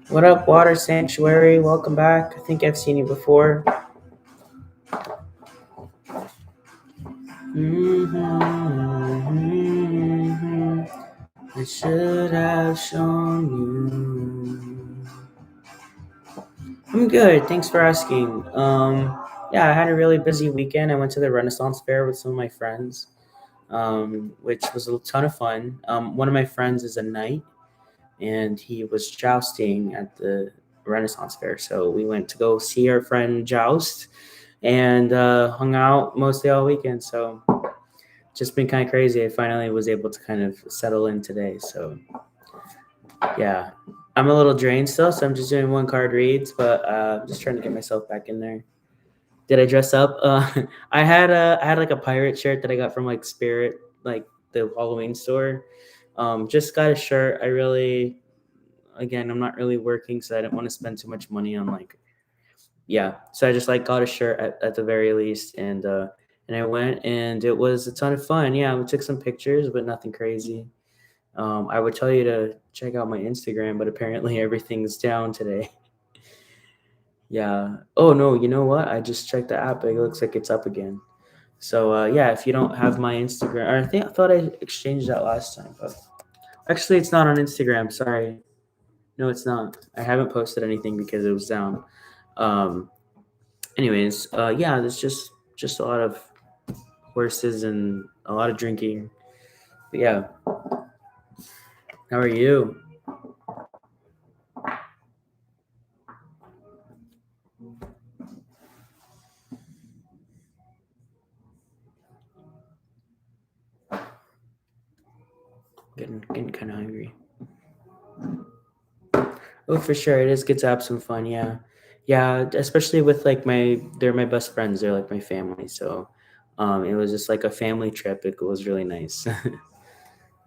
What up, Water Sanctuary? Welcome back. I think I've seen you before. I should have shown you. I'm good. Thanks for asking. Yeah, I had a really busy weekend. I went to the Renaissance Fair with some of my friends, which was a ton of fun. One of my friends is a knight, and he was jousting at the Renaissance Fair. So we went to go see our friend joust, and hung out mostly all weekend. So just been kind of crazy. I finally was able to kind of settle in today. So yeah, I'm a little drained still, so I'm just doing one card reads, but just trying to get myself back in there. Did I dress up? I had like a pirate shirt that I got from like Spirit, like the Halloween store. Just got a shirt. I really, again, I'm not really working, so I didn't want to spend too much money on like, yeah. So I just like got a shirt at the very least, and I went and it was a ton of fun. Yeah, we took some pictures, but nothing crazy. I would tell you to check out my Instagram, but apparently everything's down today. Yeah. Oh no, you know what? I just checked the app. It looks like it's up again. So yeah, if you don't have my Instagram, or I thought I exchanged that last time, but actually it's not on Instagram. Sorry. No, it's not. I haven't posted anything because it was down. Um, anyways, yeah, there's just a lot of horses and a lot of drinking. But yeah, how are you? Getting kind of hungry. Oh, for sure. It is good to have some fun. Yeah. Yeah. Especially with like they're my best friends. They're like my family. So, it was just like a family trip. It was really nice.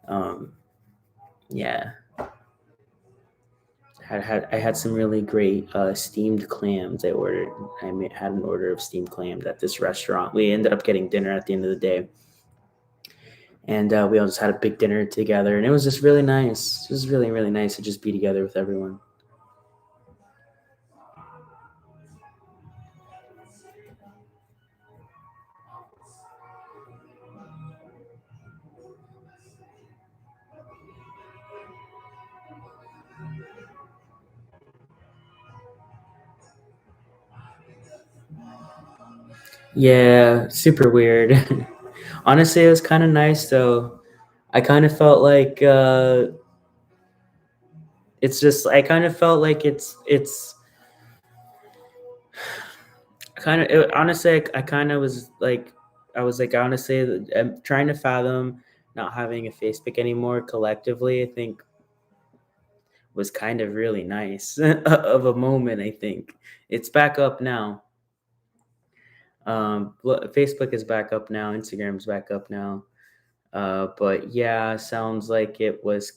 um, yeah. I had some really great steamed clams I ordered. Had an order of steamed clams at this restaurant. We ended up getting dinner at the end of the day. And we all just had a big dinner together. And it was just really nice. It was really, really nice to just be together with everyone. Yeah, super weird. Honestly, it was kind of nice though. I kind of felt like it's just I kind of felt like it's kind of honestly I kind of was like I was like honestly I'm trying to fathom not having a Facebook anymore collectively. I think was kind of really nice of a moment. I think it's back up now. Facebook is back up now. Instagram's back up now. But yeah, sounds like it was.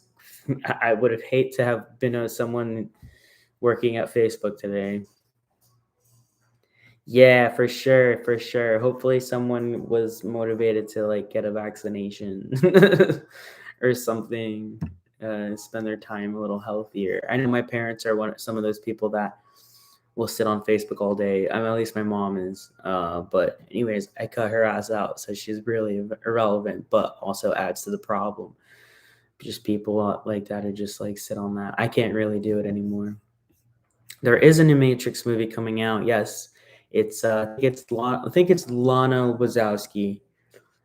I would have hate to have been someone working at Facebook today. Yeah, for sure, for sure. Hopefully, someone was motivated to like get a vaccination or something. Spend their time a little healthier. I know my parents are some of those people that will sit on Facebook all day. I mean, at least my mom is. But anyways, I cut her ass out, so she's really irrelevant, but also adds to the problem. Just people like that who just like sit on that. I can't really do it anymore. There is a new Matrix movie coming out. Yes, it's I think it's Lana Wazowski,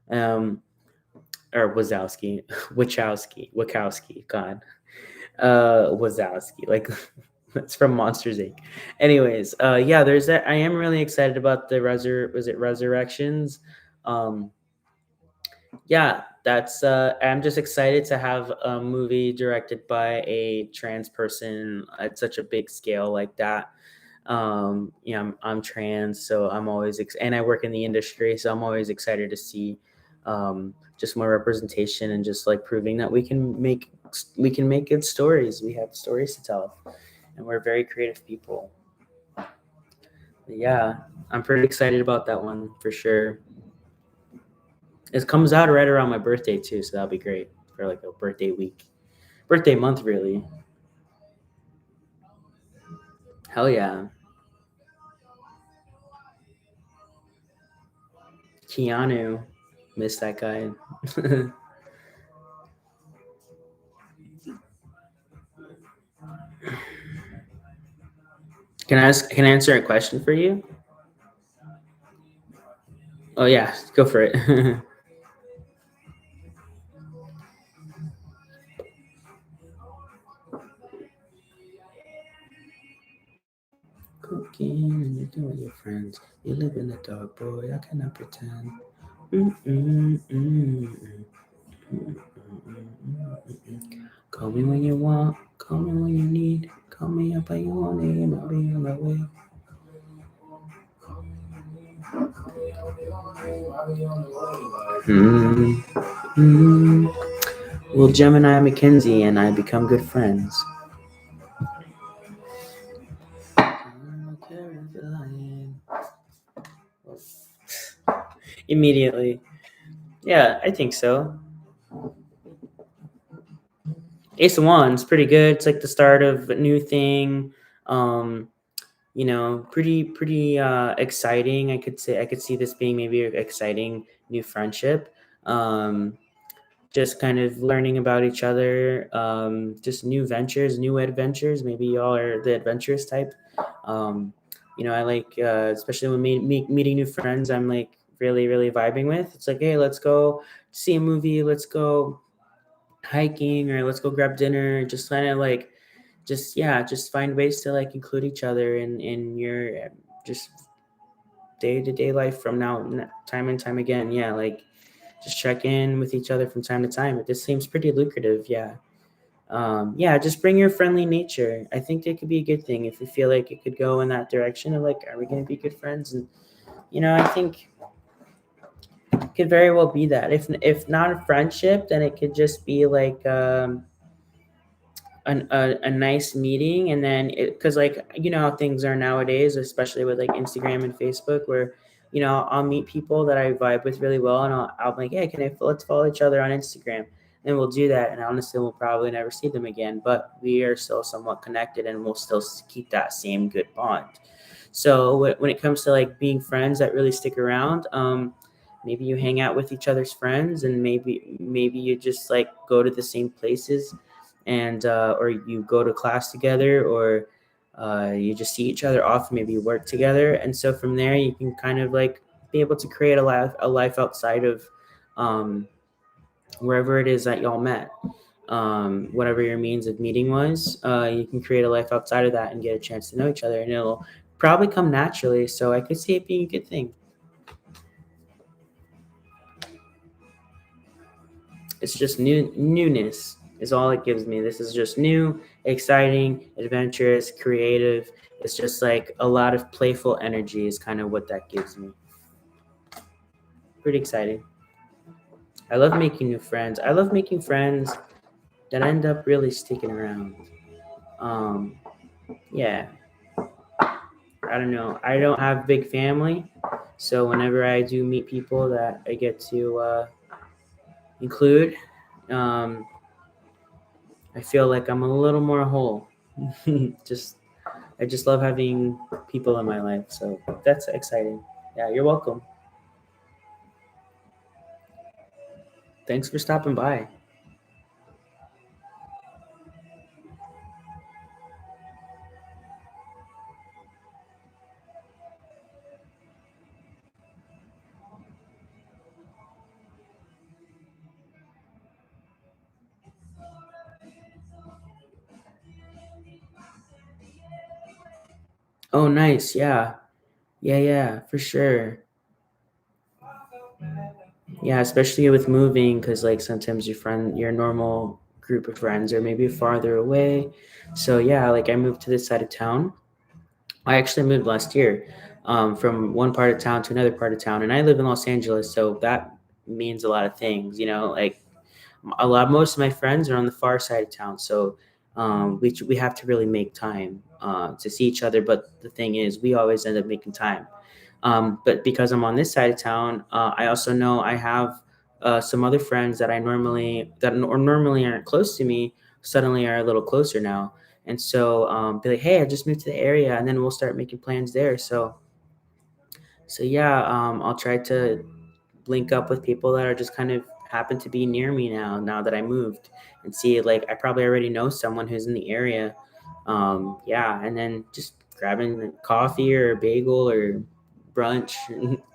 um, or Wazowski, Wachowski. God, Wazowski. Like that's from Monsters Inc. Anyways, yeah, there's that. I am really excited about the was it Resurrections? Um, yeah, that's I'm just excited to have a movie directed by a trans person at such a big scale like that. You know, I'm trans, so I'm always and I work in the industry, so I'm always excited to see just more representation and just like proving that we can make good stories. We have stories to tell, and we're very creative people. But yeah, I'm pretty excited about that one for sure. It comes out right around my birthday too, so that'll be great for like a birthday week, birthday month, really. Hell yeah, Keanu, miss that guy. Can I answer a question for you? Oh yeah, go for it. walking and you're doing your friends. You live in the dark, boy. I cannot pretend. Mm-mm-mm-mm. Call me when you want, call me when you need. Call me up by your name, I'll be on my way. Mm, mm. Will Gemini Mackenzie and I become good friends? Immediately. Yeah, I think so. Ace of Wands, pretty good. It's like the start of a new thing. Um, pretty exciting. I could see this being maybe an exciting new friendship. Um, just kind of learning about each other. Just new ventures, new adventures. Maybe y'all are the adventurous type. Um, I like, especially when meeting new friends. I'm like really vibing with. It's like, hey, let's go see a movie. Let's go hiking, or let's go grab dinner. Just kind of like, just find ways to like include each other in your just day-to-day life from now, time and time again. Yeah, like just check in with each other from time to time. This seems pretty lucrative. Yeah. Yeah, just bring your friendly nature. I think it could be a good thing if you feel like it could go in that direction of like, are we going to be good friends? And I think it could very well be that. If not a friendship, then it could just be like a nice meeting. And then because like how things are nowadays, especially with like Instagram and Facebook, where I'll meet people that I vibe with really well, and I'll be like, hey, let's follow each other on Instagram, and we'll do that. And honestly, we'll probably never see them again, but we are still somewhat connected, and we'll still keep that same good bond. So when it comes to like being friends that really stick around, maybe you hang out with each other's friends, and maybe you just like go to the same places, and or you go to class together, or you just see each other often, maybe you work together, and so from there you can kind of like be able to create a life outside of um, wherever it is that y'all met. Whatever your means of meeting was, you can create a life outside of that and get a chance to know each other, and it'll probably come naturally. So I could see it being a good thing. It's just newness is all it gives me. This is just new, exciting, adventurous, creative. It's just like a lot of playful energy is kind of what that gives me. Pretty exciting. I love making new friends. I love making friends that end up really sticking around. Um, yeah, I don't know. I don't have big family, so whenever I do meet people that I get to include, um, I feel like I'm a little more whole. just I just love having people in my life, so that's exciting. Yeah, you're welcome. Thanks for stopping by. Oh, nice. Yeah, yeah, for sure. Yeah, especially with moving, because like sometimes your normal group of friends are maybe farther away. So yeah, like I moved to this side of town. I actually moved last year, from one part of town to another part of town, and I live in Los Angeles, so that means a lot of things. Like most of my friends are on the far side of town, so we have to really make time to see each other. But the thing is, we always end up making time. But because I'm on this side of town, I also know I have some other friends that normally aren't close to me, suddenly are a little closer now. And so be like, hey, I just moved to the area, and then we'll start making plans there. So yeah, I'll try to link up with people that are just kind of happen to be near me now that I moved, and see like I probably already know someone who's in the area. Yeah, and then just grabbing coffee or a bagel or brunch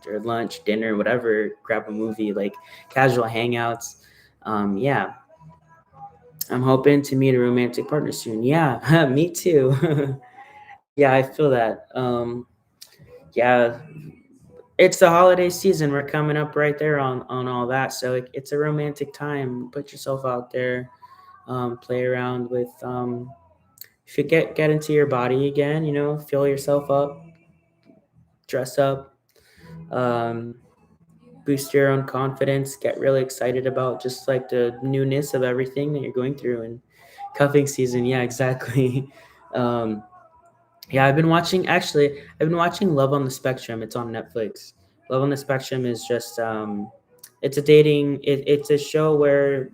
or lunch, dinner, whatever, grab a movie, like casual hangouts. Yeah, I'm hoping to meet a romantic partner soon. Yeah, me too. Yeah, I feel that. Yeah, it's the holiday season. We're coming up right there on all that. So it's a romantic time. Put yourself out there. Play around with. If you get into your body again, fill yourself up, dress up, um, boost your own confidence. Get really excited about just like the newness of everything that you're going through. And cuffing season, yeah, exactly. um, Yeah, I've been watching Love on the Spectrum. It's on Netflix. Love on the Spectrum is just it's a show where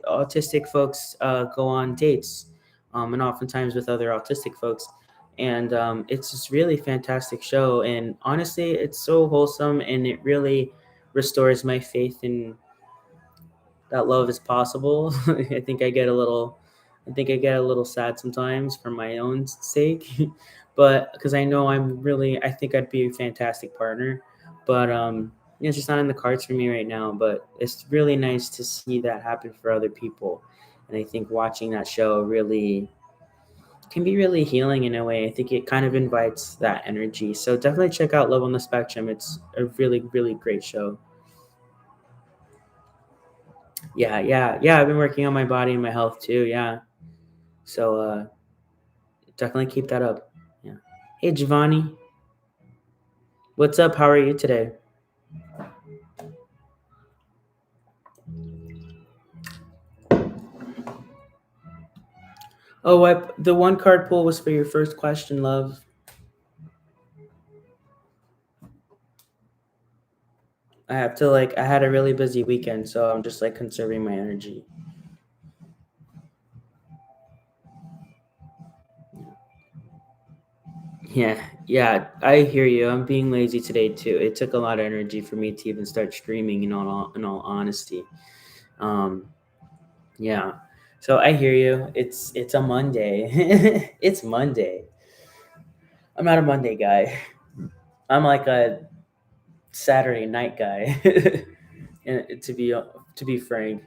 autistic folks go on dates, and oftentimes with other autistic folks. And it's this really fantastic show. And honestly, it's so wholesome, and it really restores my faith in that love is possible. I think I get a little sad sometimes for my own sake, but because I think I'd be a fantastic partner, but it's just not in the cards for me right now. But it's really nice to see that happen for other people, and I think watching that show really can be really healing in a way. I think it kind of invites that energy. So definitely check out Love on the Spectrum. It's a really, really great show. Yeah, yeah, yeah. I've been working on my body and my health too. Yeah. So definitely keep that up. Yeah. Hey, Giovanni, what's up? How are you today? Oh, the one card pull was for your first question, love. I had a really busy weekend, so I'm just like conserving my energy. Yeah, yeah, I hear you. I'm being lazy today too. It took a lot of energy for me to even start streaming. In all honesty, um, yeah. So I hear you. It's a Monday. It's Monday. I'm not a Monday guy. I'm like a Saturday night guy. And to be frank,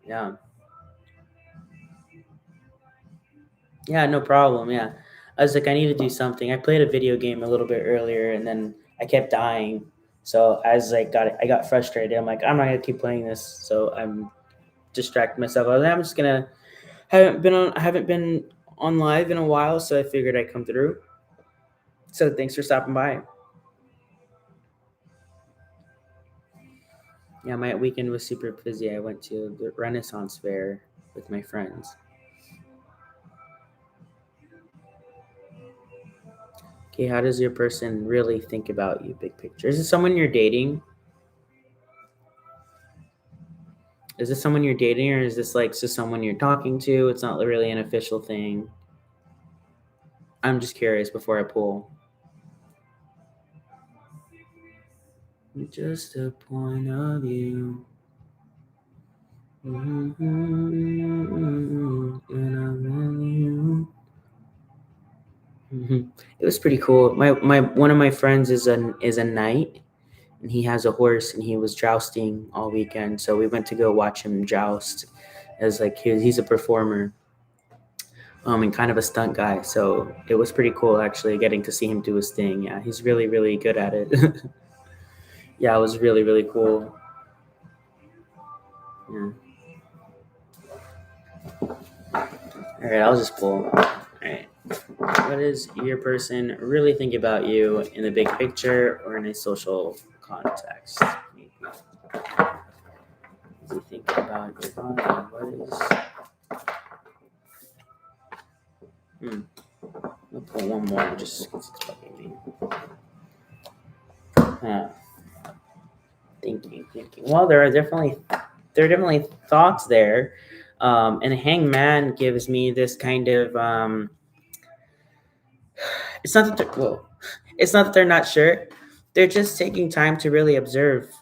yeah, yeah, no problem. Yeah, I was like, I need to do something. I played a video game a little bit earlier, and then I kept dying. So I got frustrated. I'm like, I'm not gonna keep playing this. So I'm distracting myself. I'm just gonna I haven't been on live in a while, so I figured I'd come through. So thanks for stopping by. Yeah, my weekend was super busy. I went to the Renaissance Fair with my friends. Okay, how does your person really think about you, big picture? Is it someone you're dating? Is this someone you're dating, or is this like just someone you're talking to? It's not really an official thing. I'm just curious before I pull. Just a point of view. When I'm with you. It was pretty cool. My one of my friends is a knight, and he has a horse, and he was jousting all weekend. So we went to go watch him joust. As like he's a performer, and kind of a stunt guy. So it was pretty cool actually getting to see him do his thing. Yeah, he's really really good at it. Yeah, it was really really cool. Yeah. All right, I'll just pull. All right. What does your person really think about you in the big picture or in a social context? Maybe. What do you think about your body? What is? Hmm. I'll pull one more just because it's bugging me. Huh. Thinking. Well, there are definitely thoughts there, and Hangman gives me this kind of it's not that it's not that they're not sure. They're just taking time to really observe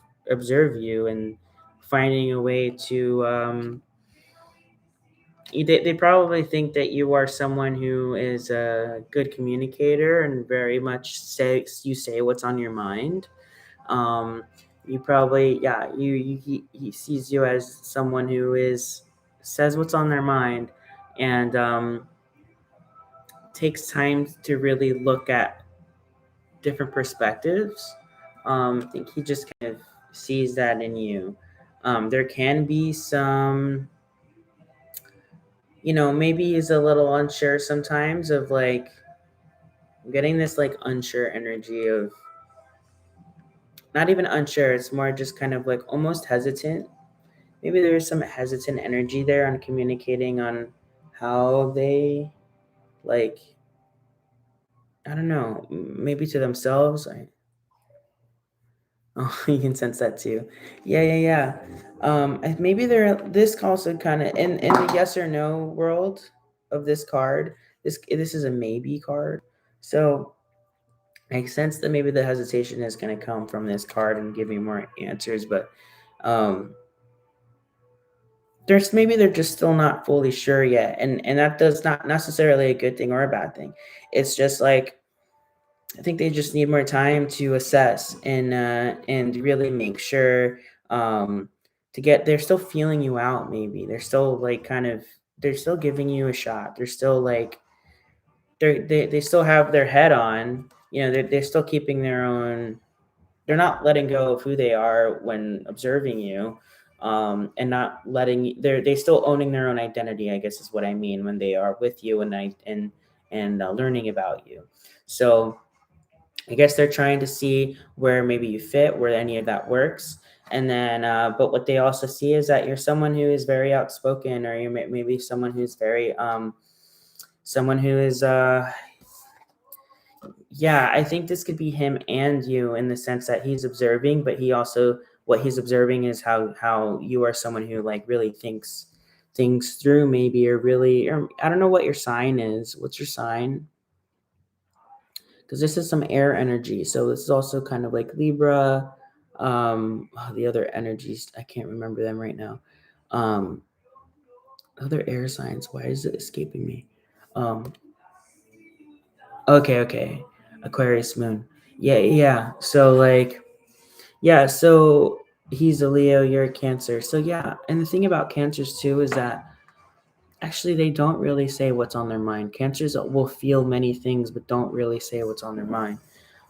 you and finding a way to they probably think that you are someone who is a good communicator and very much say what's on your mind. um you probably yeah he sees you as someone who is says what's on their mind, and takes time to really look at different perspectives. I think he just kind of sees that in you. There can be some, maybe he's a little unsure sometimes of like getting this like unsure energy of not even unsure, it's more just kind of like almost hesitant. Maybe there's some hesitant energy there on communicating on how they like, I don't know, maybe to themselves. Oh, you can sense that too. Yeah, yeah, yeah. Maybe this also kind of in the yes or no world of this card. This is a maybe card, so I sense that maybe the hesitation is going to come from this card and give me more answers, but um, they're just still not fully sure yet, and that does not necessarily a good thing or a bad thing. It's just like I think they just need more time to assess and really make sure to get. They're still feeling you out. Maybe they're still like kind of they're still giving you a shot. They're still like they still have their head on. They're still keeping their own. They're not letting go of who they are when observing you, and not letting. They still owning their own identity. I guess is what I mean when they are with you and learning about you. So I guess they're trying to see where maybe you fit, where any of that works. And then, but what they also see is that you're someone who is very outspoken, or you're maybe someone who's very, someone who is, yeah, I think this could be him and you in the sense that he's observing, but he also, what he's observing is how you are someone who like really thinks things through, maybe, or I don't know what your sign is. What's your sign? Because this is some air energy. So this is also kind of like Libra. The other energies, I can't remember them right now. Um, Other air signs. Why is it escaping me? Um, okay. Aquarius moon. Yeah, yeah. So like, yeah. So he's a Leo. You're a Cancer. So yeah. And the thing about Cancers too is that actually they don't really say what's on their mind. Cancers will feel many things, but don't really say what's on their mind.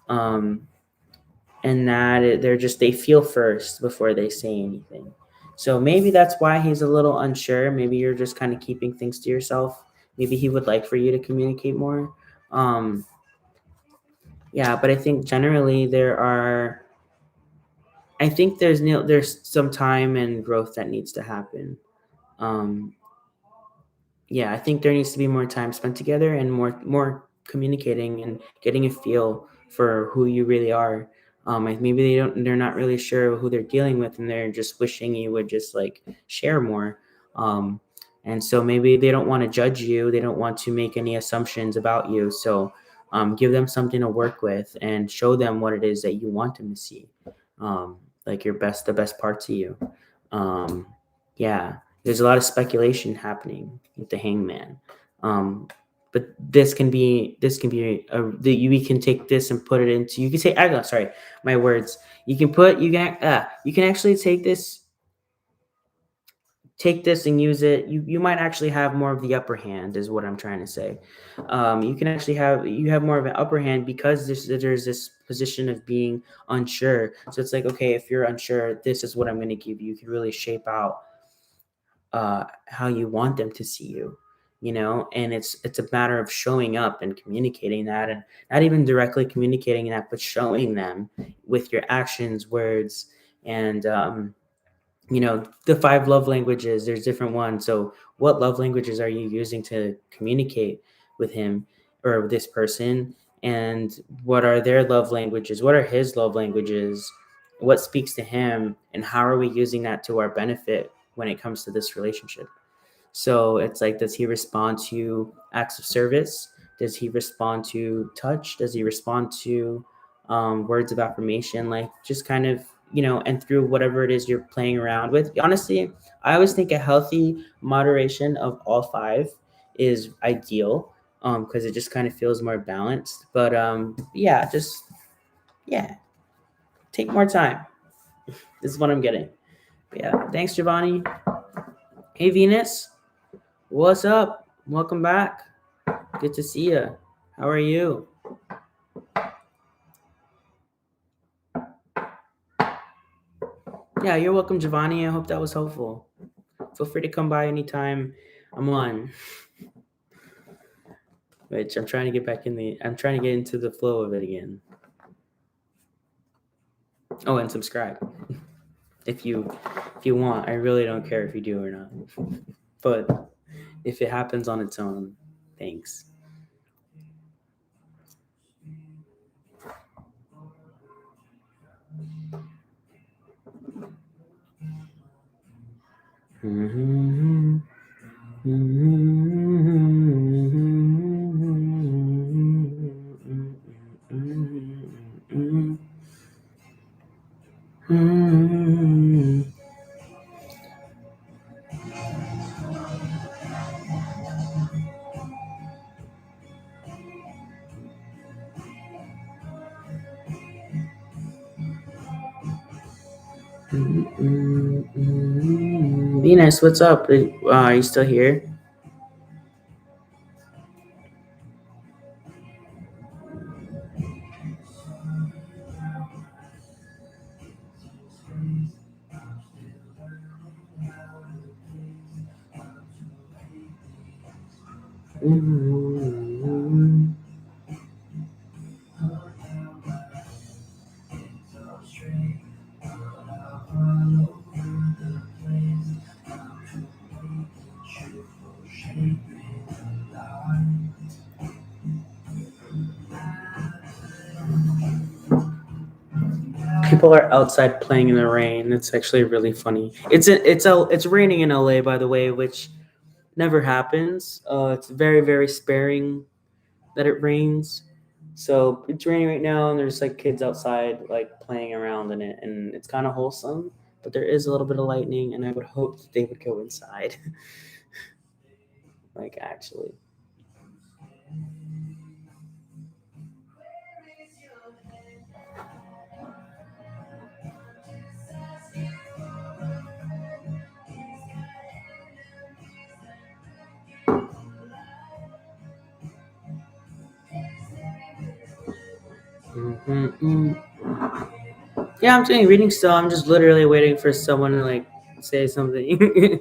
Um, and that they feel first before they say anything. So maybe that's why he's a little unsure. Maybe you're just kind of keeping things to yourself. Maybe he would like for you to communicate more. Um, yeah, but I think generally I think there's some time and growth that needs to happen. Um, yeah, I think there needs to be more time spent together and more communicating and getting a feel for who you really are. Maybe they're not really sure who they're dealing with, and they're just wishing you would just like share more. Um, and so maybe they don't want to judge you. They don't want to make any assumptions about you. So give them something to work with and show them what it is that you want them to see, like the best parts of you. Um, yeah, there's a lot of speculation happening with the hangman. But we can take this and put it into, you can say, sorry, my words. You can actually take this and use it. You might actually have more of the upper hand is what I'm trying to say. You have more of an upper hand because there's this position of being unsure. So it's like, okay, if you're unsure, this is what I'm going to give you. You can really shape out how you want them to see you, and it's a matter of showing up and communicating that, and not even directly communicating that, but showing them with your actions, words, and the 5 love languages. There's different ones. So what love languages are you using to communicate with him or this person, and what are their love languages? What are his love languages? What speaks to him, and how are we using that to our benefit when it comes to this relationship? So it's like, does he respond to acts of service? Does he respond to touch? Does he respond to words of affirmation? Like just kind of, and through whatever it is you're playing around with. Honestly, I always think a healthy moderation of all 5 is ideal, because it just kind of feels more balanced. But yeah, take more time. This is what I'm getting. But yeah, thanks, Giovanni. Hey, Venus. What's up? Welcome back. Good to see you. How are you? Yeah, you're welcome, Giovanni. I hope that was helpful. Feel free to come by anytime I'm on. Which I'm trying to get back in the. I'm trying to get into the flow of it again. Oh, and subscribe if you want. I really don't care if you do or not. But if it happens on its own, thanks. Mm-hmm. Venus, what's up? Are you still here? People are outside playing in the rain. It's actually really funny. It's raining in LA, by the way, which never happens. It's very sparing that it rains. So it's raining right now, and there's like kids outside like playing around in it, and it's kind of wholesome. But there is a little bit of lightning, and I would hope that they would go inside. Like actually. Mm-hmm. Yeah, I'm doing reading still. I'm just literally waiting for someone to like say something.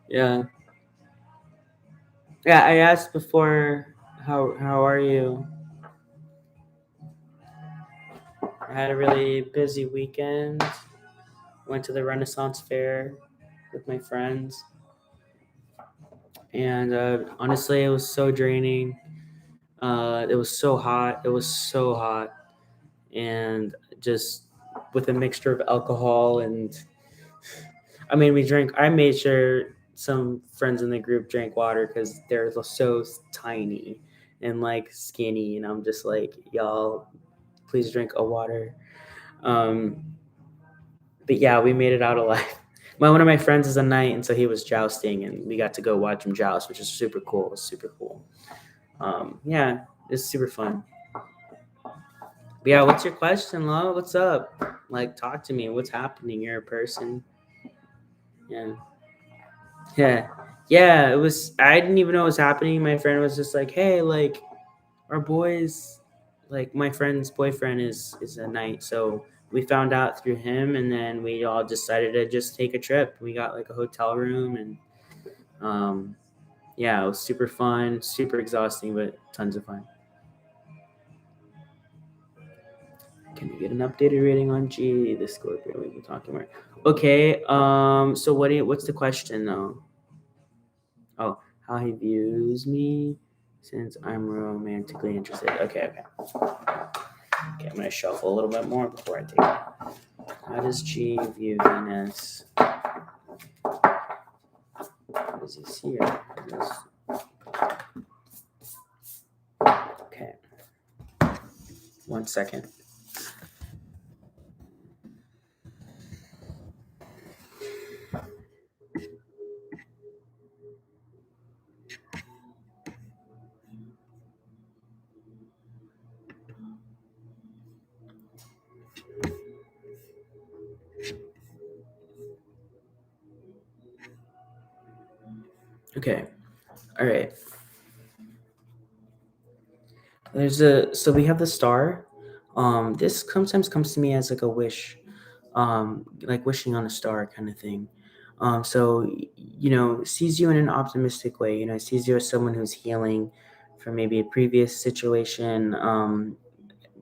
Yeah. Yeah, I asked before how are you? I had a really busy weekend. Went to the Renaissance Fair with my friends, and honestly, it was so draining. It was so hot. It was so hot, and just with a mixture of alcohol and I mean, we drank. I made sure some friends in the group drank water because they're so tiny and like skinny, and I'm just like, y'all, please drink a water. Um, but yeah, we made it out alive. One of my friends is a knight, and so he was jousting, and we got to go watch him joust, which is super cool. It was super cool. Yeah, it's super fun. But yeah, what's your question, love? What's up? Like, talk to me. What's happening? You're a person. Yeah. Yeah. Yeah, it was I didn't even know what was happening. My friend was just like, "Hey, like our boys like my friend's boyfriend is a knight." So we found out through him and then we all decided to just take a trip. We got like a hotel room and um yeah, it was super fun, super exhausting, but tons of fun. Can we get an updated rating on G, the Scorpion we've been talking about? Okay, so what's the question though? Oh, how he views me since I'm romantically interested. Okay. Okay, I'm gonna shuffle a little bit more before I take it. How does G view Venus? What does he see her? Okay. 1 second. Okay. All right. So we have the star. This sometimes comes to me as like a wish, like wishing on a star kind of thing. So sees you in an optimistic way. Sees you as someone who's healing from maybe a previous situation,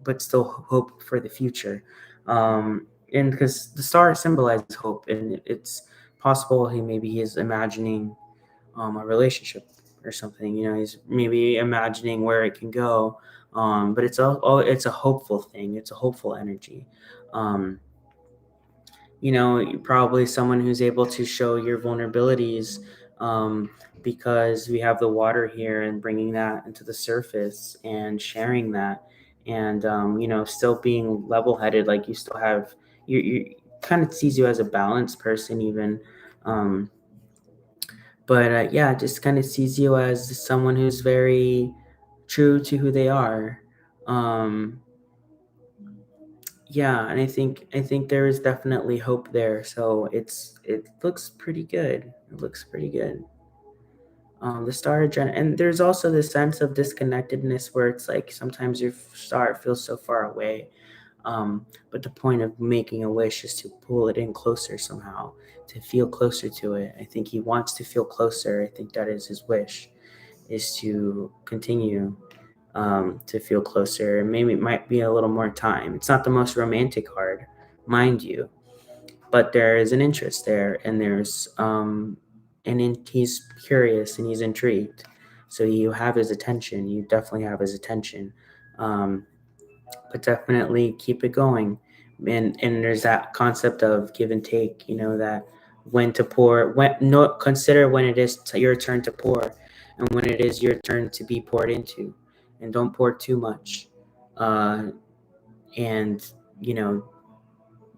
but still hope for the future. And because the star symbolizes hope, and it's possible he is imagining a relationship or something. He's maybe imagining where it can go. But it's a hopeful thing. It's a hopeful energy. Um, probably someone who's able to show your vulnerabilities, because we have the water here and bringing that into the surface and sharing that, and still being level-headed, like you still have you kind of sees you as a balanced person even. Um, but yeah, just kind of sees you as someone who's very true to who they are. um, yeah, and I think there is definitely hope there. So it looks pretty good. It looks pretty good. The and there's also this sense of disconnectedness where it's like sometimes your star feels so far away. But the point of making a wish is to pull it in closer somehow, to feel closer to it. I think he wants to feel closer. I think that is his wish, is to continue to feel closer. Maybe it might be a little more time. It's not the most romantic card, mind you, but there is an interest there, and he's curious and he's intrigued. So you have his attention. You definitely have his attention. Um, but definitely keep it going. And there's that concept of give and take. That when to pour, when no consider when it is your turn to pour, and when it is your turn to be poured into, and don't pour too much. And you know,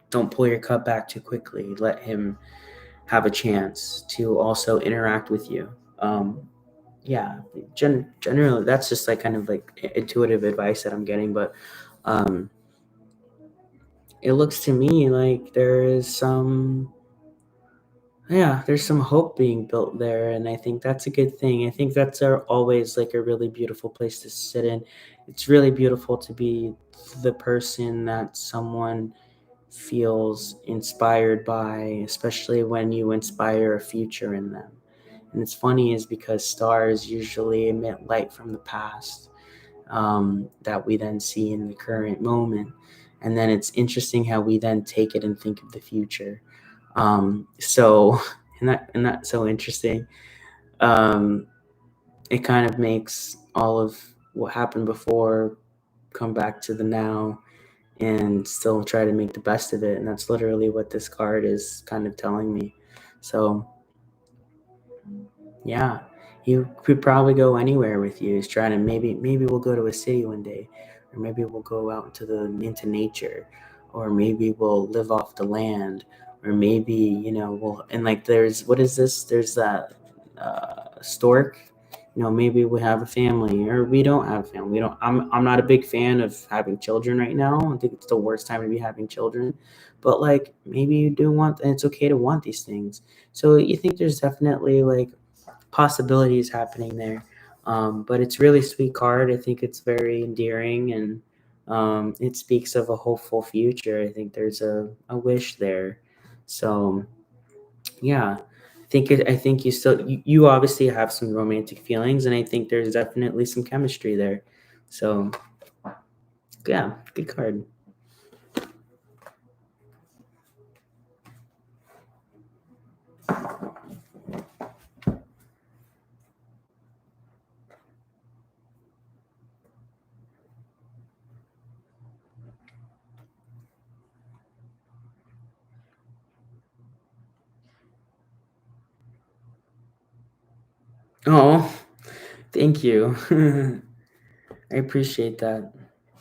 don't pull your cup back too quickly. Let him have a chance to also interact with you. Yeah, generally that's just like kind of like intuitive advice that I'm getting, but um, it looks to me like there's some hope being built there, and I think that's a good thing. I think that's always like a really beautiful place to sit in. It's really beautiful to be the person that someone feels inspired by, especially when you inspire a future in them. And it's funny is because stars usually emit light from the past, that we then see in the current moment. And then it's interesting how we then take it and think of the future. So, and that's so interesting. Um, it kind of makes all of what happened before come back to the now and still try to make the best of it. And that's literally what this card is kind of telling me. So, yeah, you could probably go anywhere with you. He's trying to maybe we'll go to a city one day, or maybe we'll go out into nature, or maybe we'll live off the land, or maybe we'll and like there's what is this? There's that stork. Maybe we have a family, or we don't have a family. We don't. I'm not a big fan of having children right now. I think it's the worst time to be having children, but like maybe you do want, and it's okay to want these things. So you think there's definitely like possibilities happening there. But it's really sweet card. I think it's very endearing, and it speaks of a hopeful future. I think there's a wish there. So yeah, I think you obviously have some romantic feelings, and I think there's definitely some chemistry there. So yeah, good card. Oh, thank you. I appreciate that.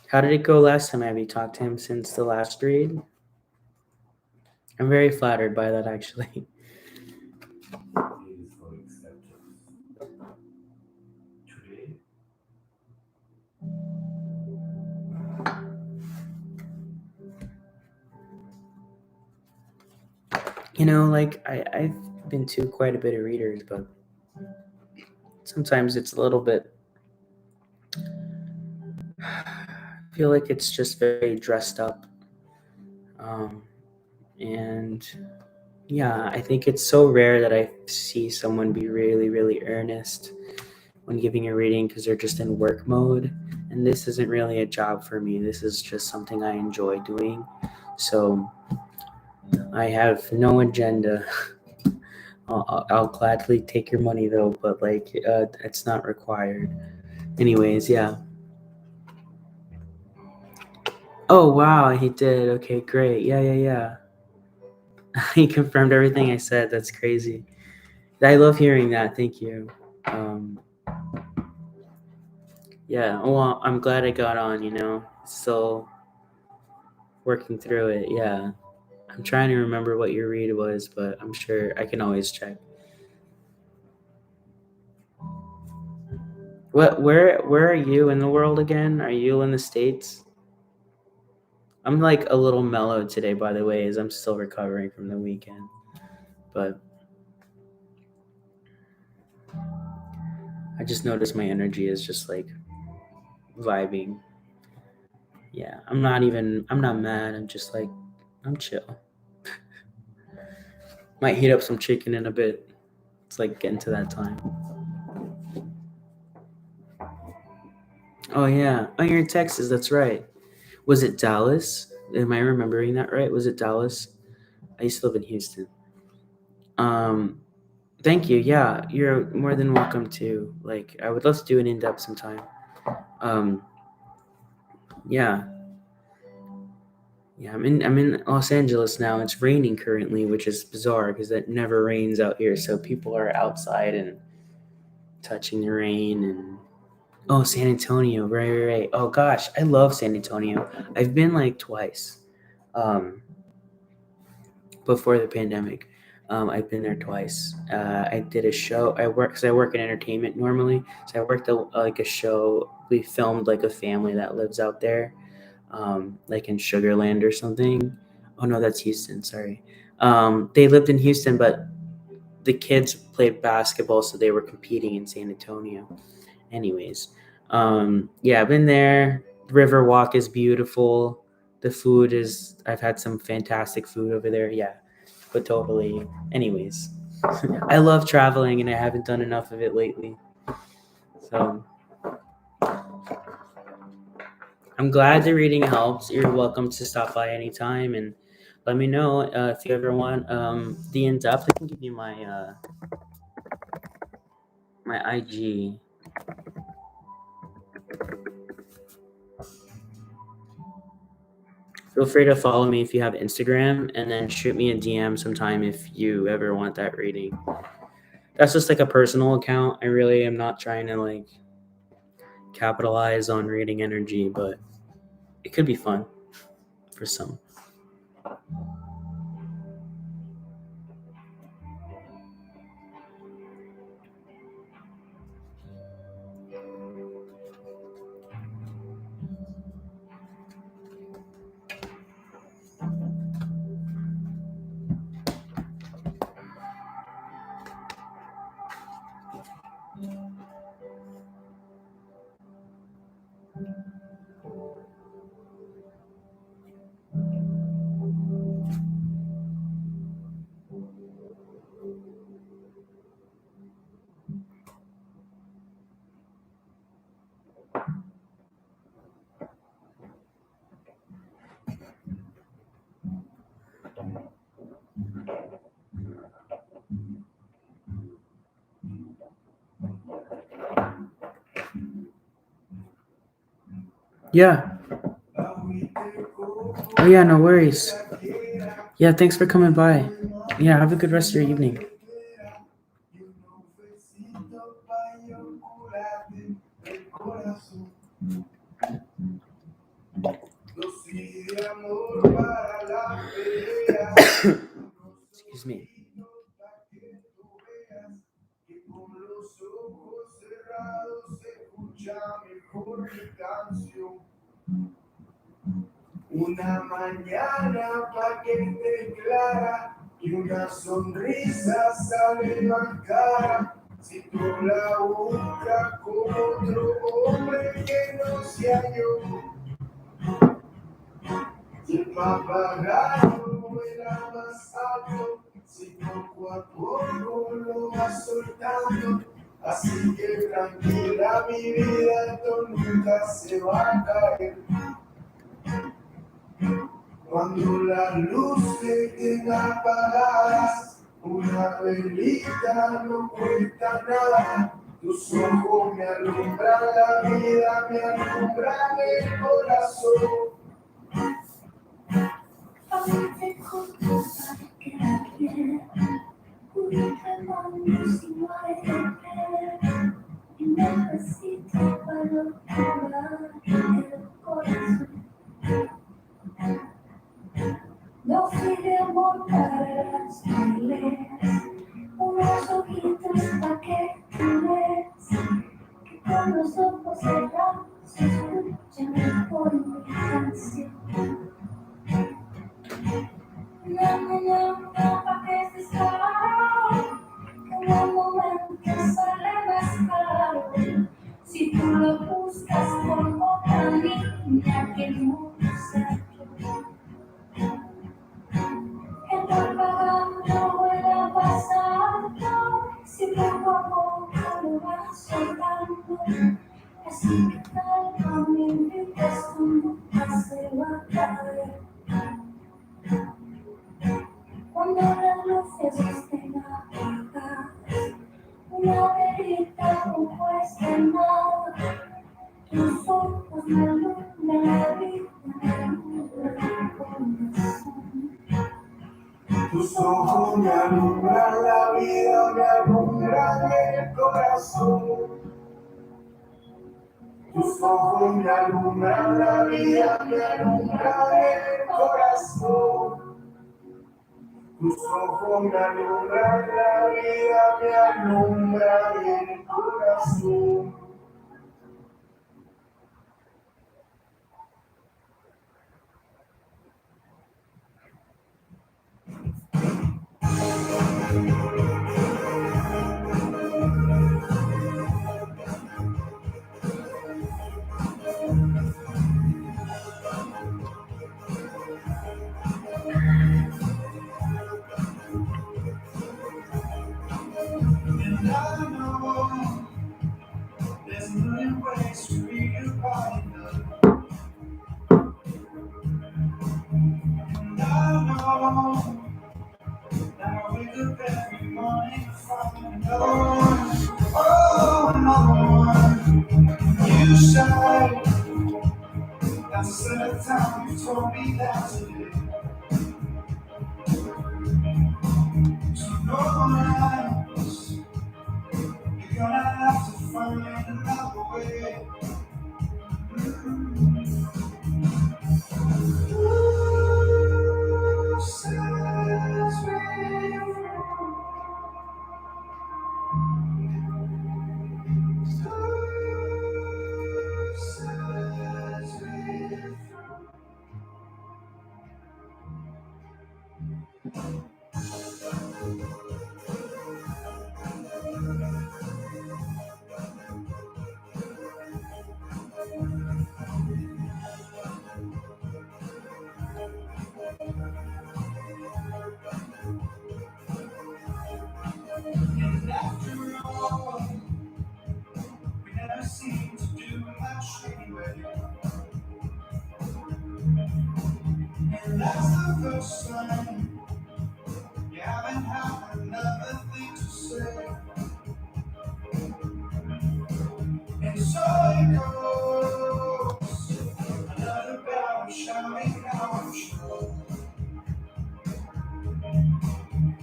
How did it go last time? Have you talked to him since the last read? I'm very flattered by that, actually. Please for acceptance. Today, Like I've been to quite a bit of readers, but sometimes it's a little bit I feel like it's just very dressed up. Um, and yeah, I think it's so rare that I see someone be really, really earnest when giving a reading because they're just in work mode. And this isn't really a job for me. This is just something I enjoy doing. So I have no agenda. I'll gladly take your money though, but like it's not required. Anyways, yeah. Oh wow, he did. Okay, great. Yeah, yeah, yeah. He confirmed everything I said. That's crazy. I love hearing that. Thank you. Um, yeah. Well, I'm glad I got on. Still working through it. Yeah. I'm trying to remember what your read was, but I'm sure I can always check. Where are you in the world again? Are you in the States? I'm like a little mellow today, by the way, as I'm still recovering from the weekend. But I just noticed my energy is just like vibing. Yeah, I'm not mad. I'm just like, I'm chill. Might heat up some chicken in a bit. It's like getting to that time. Oh yeah. Oh, you're in Texas. That's right. Was it Dallas? Am I remembering that right? Was it Dallas? I used to live in Houston. Um, Thank you. Yeah, you're more than welcome to. Like, I would love to do an in-depth sometime. Um, yeah, yeah. I'm in Los Angeles now. It's raining currently, which is bizarre because it never rains out here. So people are outside and touching the rain and oh, San Antonio, right, right, right. Oh gosh, I love San Antonio. I've been like twice. Um, before the pandemic. I've been there twice. I did a show. I work in entertainment normally, so I worked like a show. We filmed like a family that lives out there, like in Sugarland or something. Oh no, that's Houston. Sorry. They lived in Houston, but the kids played basketball, so they were competing in San Antonio. Anyways, yeah, I've been there. River Walk is beautiful. The food is. I've had some fantastic food over there. Yeah, but totally. Anyways, I love traveling and I haven't done enough of it lately. So I'm glad the reading helps. You're welcome to stop by anytime and let me know if you ever want the in depth. I can give you my IG. Feel free to follow me if you have Instagram and then shoot me a DM sometime if you ever want that reading. That's just like a personal account. I really am not trying to like capitalize on reading energy, but it could be fun for some. Yeah. Oh yeah, no worries. Yeah, thanks for coming by. Yeah, have a good rest of your evening. Excuse me. Una mañana pa' que esté clara y una sonrisa sale más cara. Si tú la buscas con otro hombre que no sea yo, el papagayo vuela más alto, si poco a poco lo vas soltando. Así que tranquila mi vida, esto nunca se va a caer. Cuando las luces estén apagadas, una velita no cuesta nada. Tus ojos me alumbran la vida, me alumbran el corazón. Hazte corto para quedar bien, cúbrete manos si no hay que y necesito para curar el corazón. No fui de amor para las peleas, unos ojitos pa' que tú ves, que con los ojos cerrados se escuchan por mi canción. No, no, no, no, pa' que estés claro, que en un momento sale más caro, si tú lo buscas por otra niña que no sea yo. El papagayo vuela pasando, si poco a poco lo vas soltando. Así que calma mi vida, esto nunca se va a caer. Cuando las luces estén apagadas, una velita no cuesta nada. Tus ojos me alumbran la vida, me alumbran el corazón. Tus ojos me alumbran la vida, me alumbran el corazón. Tus ojos me alumbran la vida, me alumbran el corazón. Tus ojos me alumbran la vida, me alumbran el corazón. And I know there's a million ways to be about love. And I know that I wake up every morning to find another one. Oh, another one. You say that's the third time you told me that today. So no one else, you're gonna have to find another way. Who says we're Who says we're And after all, we never seem to do much anyway. And that's the first time you haven't had another thing to say. And so it goes, another bell shouting out show.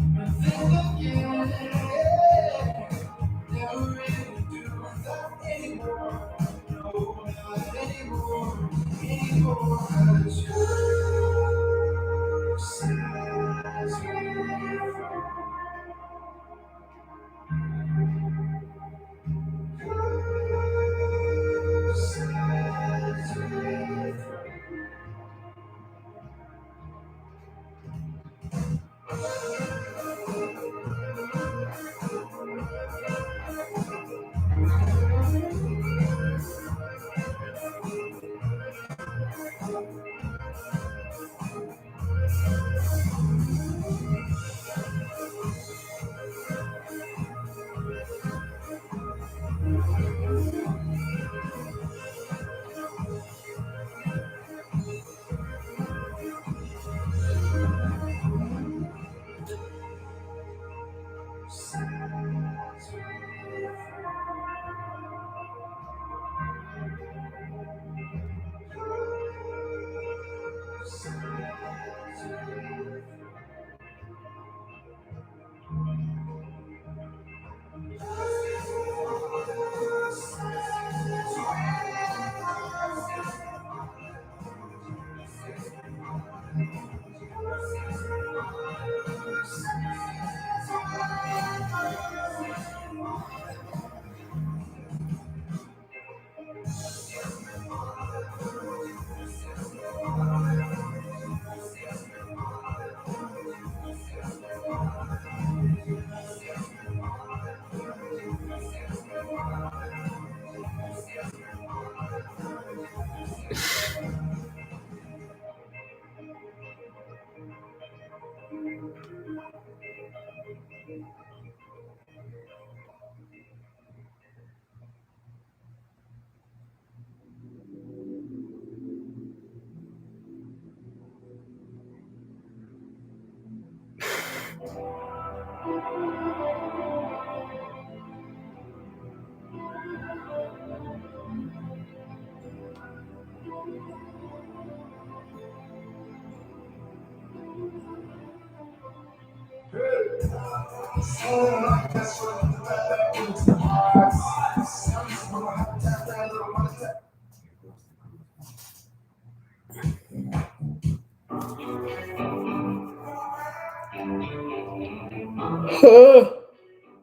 But then again, never really do that anymore. No, not anymore, anymore. 'Cause who says we're Who says we're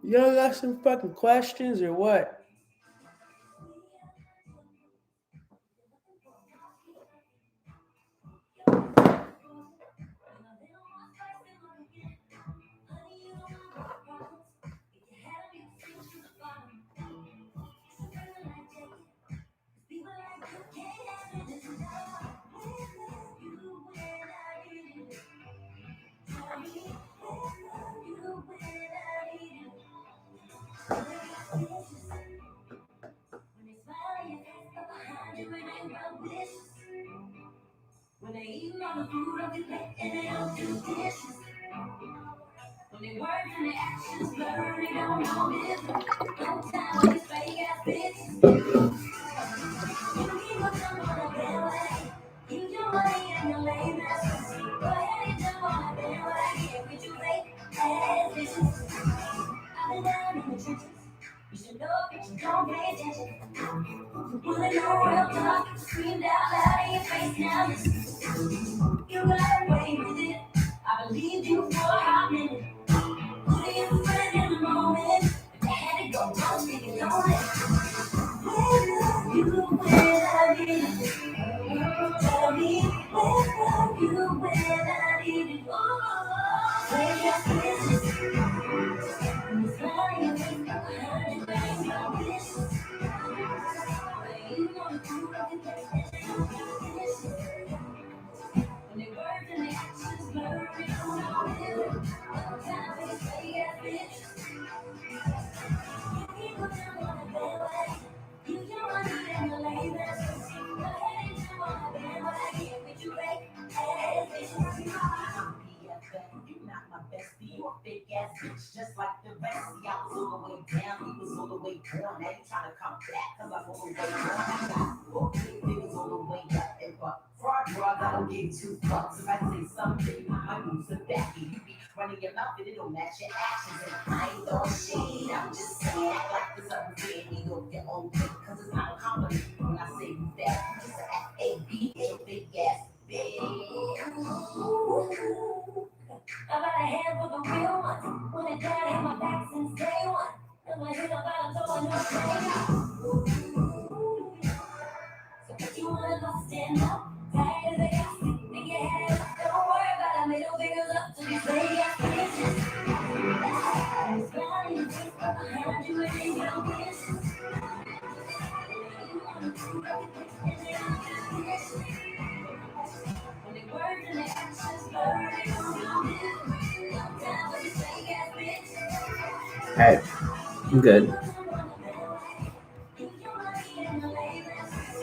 Y'all got some fucking questions or what? When they eating all the food off your plate and they don't do dishes. When they work and their actions blur, they don't know this. No time for these fake ass bitches. You keep on them on a bandwagon. You your money and your laziness. Go ahead and jump on a bandwagon with your fake ass bitches. I've been down in the trenches. You should know that you don't pay attention. You wanna know real talk, screamed out loud in your face now. Listen. You got away with it. I believed you for a hot minute. Put it in friend in the moment. But you had to go wrong, thinking lonely. Where love you when I need it? Tell me, where love you when I need it? Oh, where your kisses? When you smile in your face, behind your back, no wishes. Where you wanna do what you think, and they don't do dishes. When they work and their actions blur, they don't know it. No time for these fake ass bitches. You keep putting them on a bandwagon. You your money and your laziness. Go ahead and jump on a bandwagon with your fake ass bitches. You're not my bestie, you're a fake ass bitch, just like the rest. See, I was all the way down, he was all the way down. Now you trying to come back, cause I'm all the way down. I got 4 big niggas all the way up. And for fraud, drugs, I don't give 2 fucks. If I say something, my moves are backy. You be running your mouth and it don't match your actions. And I ain't throwing shade, I'm just saying, act like this other thing. You know your own thing, cause it's not a compliment. When I say you that, you just an F-A-B, your big ass bitch. I got a hand for the real ones. When it down, hit my back since day one. Never hit a bottom, so I know it's so if you wanna go stand up, tired of the gossip, make your head up. Don't worry about the middle fingers up to these fake ass bitches. And it's flying in your face, but behind you it ain't no bitches. You wanna do what you think, and they don't do dishes. When they work and their actions blur, they don't know it. No time for these fake ass bitches. Alright, I'm good.